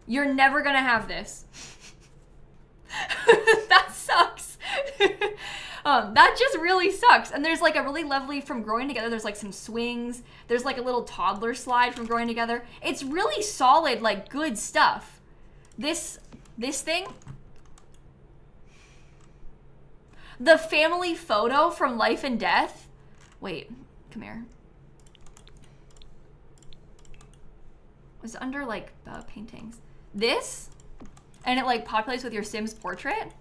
you're never gonna have this. That sucks. That just really sucks. And there's like a really lovely, from Growing Together, there's like some swings. There's like a little toddler slide from Growing Together. It's really solid, like good stuff. This thing, the family photo from Life and Death. Wait, come here. Was under like paintings. This, and it like populates with your Sims portrait.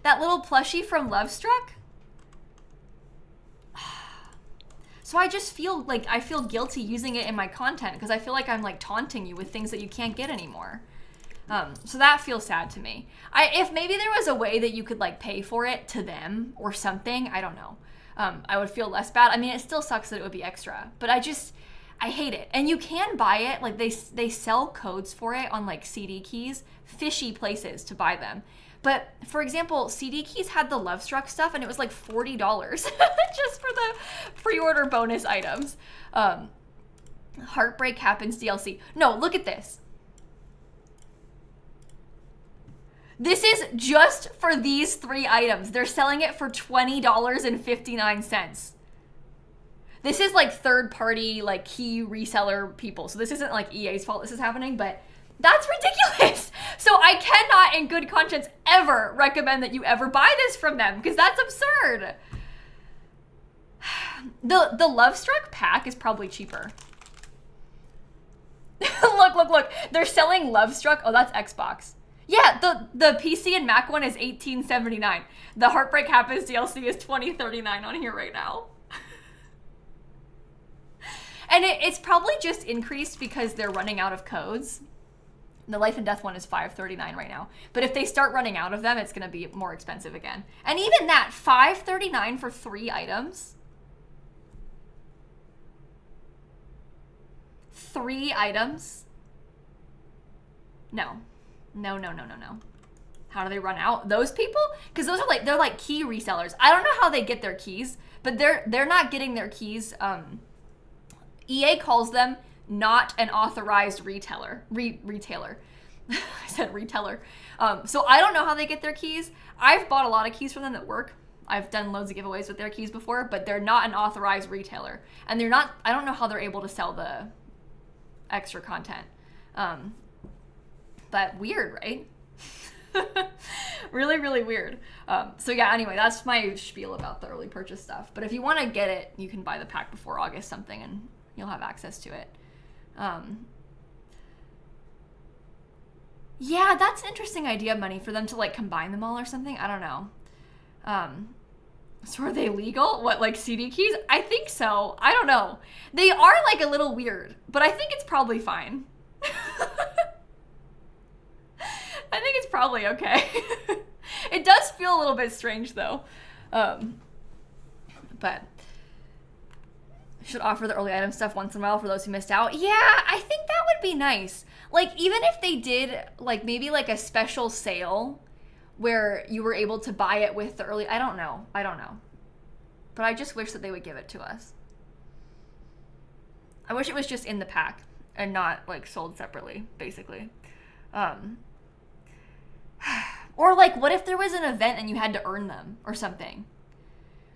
That little plushie from Lovestruck. So I just feel like, I feel guilty using it in my content, because I feel like I'm like taunting you with things that you can't get anymore. So that feels sad to me. If maybe there was a way that you could like pay for it to them or something, I don't know. I would feel less bad. I mean, it still sucks that it would be extra, but I hate it. And you can buy it, like they sell codes for it on like CD keys, fishy places to buy them. But for example, CD keys had the Lovestruck stuff and it was like $40 just for the pre-order bonus items. Heartbreak Happens DLC. No, look at this. This is just for these 3 items. They're selling it for $20.59. This is like third-party, like key reseller people. So this isn't like EA's fault this is happening, but that's ridiculous. So I cannot, in good conscience, ever recommend that you ever buy this from them, because that's absurd. The Lovestruck pack is probably cheaper. Look. They're selling Lovestruck. Oh, that's Xbox. Yeah, the PC and Mac one is $18.79. The Heartbreak Happens DLC is $20.39 on here right now. And it's probably just increased because they're running out of codes. The Life and Death one is $5.39 right now. But if they start running out of them, it's going to be more expensive again. And even that, $5.39 for 3 items. 3 items? No. No. How do they run out? Those people? Because those are like, they're like key resellers. I don't know how they get their keys, but they're not getting their keys. EA calls them not an authorized retailer. Retailer. I said retailer. So I don't know how they get their keys. I've bought a lot of keys from them that work. I've done loads of giveaways with their keys before, but they're not an authorized retailer. And they're not, I don't know how they're able to sell the extra content. But weird, right? Really, really weird. So yeah, anyway, that's my spiel about the early purchase stuff. But if you want to get it, you can buy the pack before August something and you'll have access to it. Yeah, that's an interesting idea, Money, for them to like combine them all or something. I don't know. So are they legal? What, like CD keys? I think so. I don't know. They are like a little weird, but I think it's probably fine. I think it's probably okay. It does feel a little bit strange though. But should offer the early item stuff once in a while for those who missed out. Yeah, I think that would be nice. Like, even if they did like maybe like a special sale where you were able to buy it with the early, I don't know. But I just wish that they would give it to us. I wish it was just in the pack and not like sold separately, basically. Or like, what if there was an event and you had to earn them or something?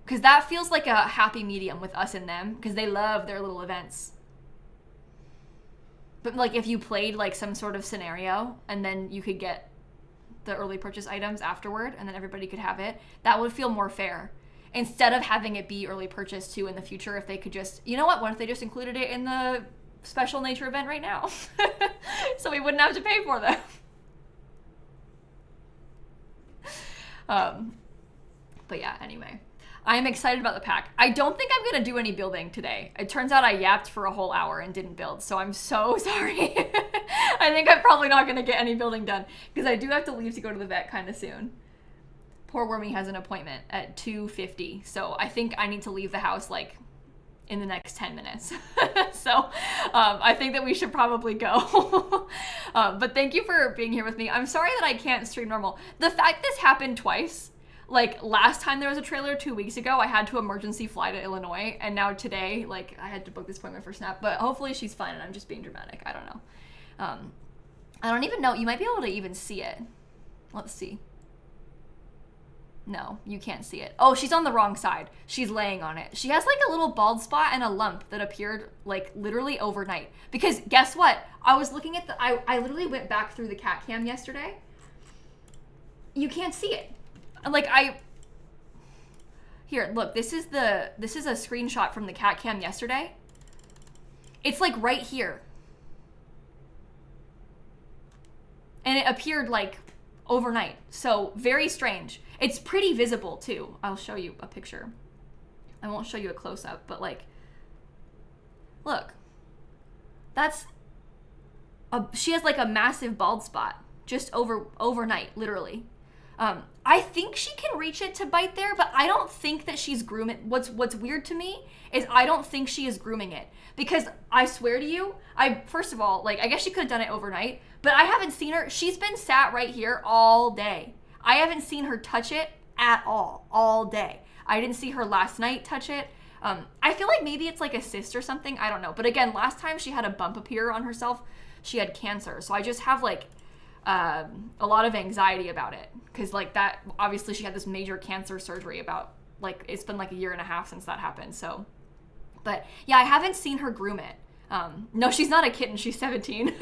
Because that feels like a happy medium with us and them, because they love their little events. But like, if you played like some sort of scenario and then you could get the early purchase items afterward and then everybody could have it, that would feel more fair. instead of having it be early purchase too in the future, if they could just, you know what if they just included it in the special nature event right now? So we wouldn't have to pay for them. But yeah, anyway, I am excited about the pack. I don't think I'm gonna do any building today. It turns out I yapped for a whole hour and didn't build, so I'm so sorry. I think I'm probably not gonna get any building done because I do have to leave to go to the vet kind of soon. Poor Wormy has an appointment at 2:50, so I think I need to leave the house like in the next 10 minutes. So I think that we should probably go. But thank you for being here with me. I'm sorry that I can't stream normal. The fact this happened twice, like last time there was a trailer 2 weeks ago, I had to emergency fly to Illinois, and now today, like I had to book this appointment for Snap, but hopefully she's fine and I'm just being dramatic. I don't know. I don't even know. You might be able to even see it. Let's see. No, you can't see it. Oh, she's on the wrong side. She's laying on it. She has like a little bald spot and a lump that appeared like literally overnight. Because guess what? I was looking at I literally went back through the cat cam yesterday. You can't see it. Like here, look, this is a screenshot from the cat cam yesterday. It's like right here. And it appeared like overnight. So very strange. It's pretty visible too. I'll show you a picture. I won't show you a close-up, but like, look, she has like a massive bald spot just overnight, literally. I think she can reach it to bite there, but I don't think that she's grooming. What's weird to me is I don't think she is grooming it, because I swear to you, first of all, like, I guess she could have done it overnight, but I haven't seen her. She's been sat right here all day. I haven't seen her touch it at all day. I didn't see her last night touch it. I feel like maybe it's like a cyst or something. I don't know. But again, last time she had a bump appear on herself, she had cancer. So I just have like a lot of anxiety about it. Because like that, obviously she had this major cancer surgery about like, it's been like a year and a half since that happened. So, but yeah, I haven't seen her groom it. No, she's not a kitten. She's 17.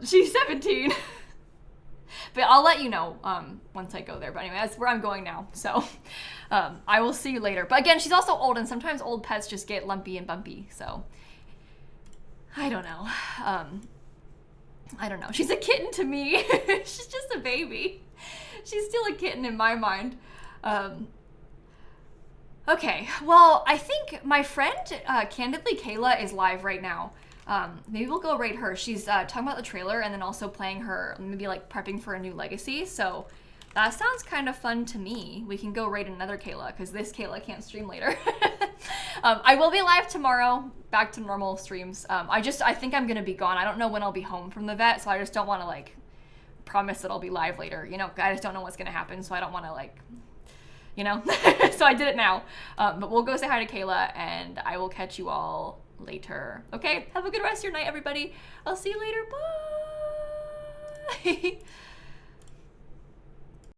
She's 17. But I'll let you know once I go there. But anyway, that's where I'm going now. So I will see you later. But again, she's also old, and sometimes old pets just get lumpy and bumpy. So I don't know. I don't know. She's a kitten to me. She's just a baby. She's still a kitten in my mind. Okay, well, I think my friend Candidly Kayla is live right now. Maybe we'll go raid her. She's talking about the trailer and then also playing her, maybe like prepping for a new legacy. So that sounds kind of fun to me. We can go raid another Kayla because this Kayla can't stream later. I will be live tomorrow, back to normal streams. I think I'm gonna be gone. I don't know when I'll be home from the vet, so I just don't want to like promise that I'll be live later. You know, I just don't know what's gonna happen, so I don't want to like, you know. So I did it now. But we'll go say hi to Kayla, and I will catch you all later. Okay, have a good rest of your night, everybody. I'll see you later. Bye.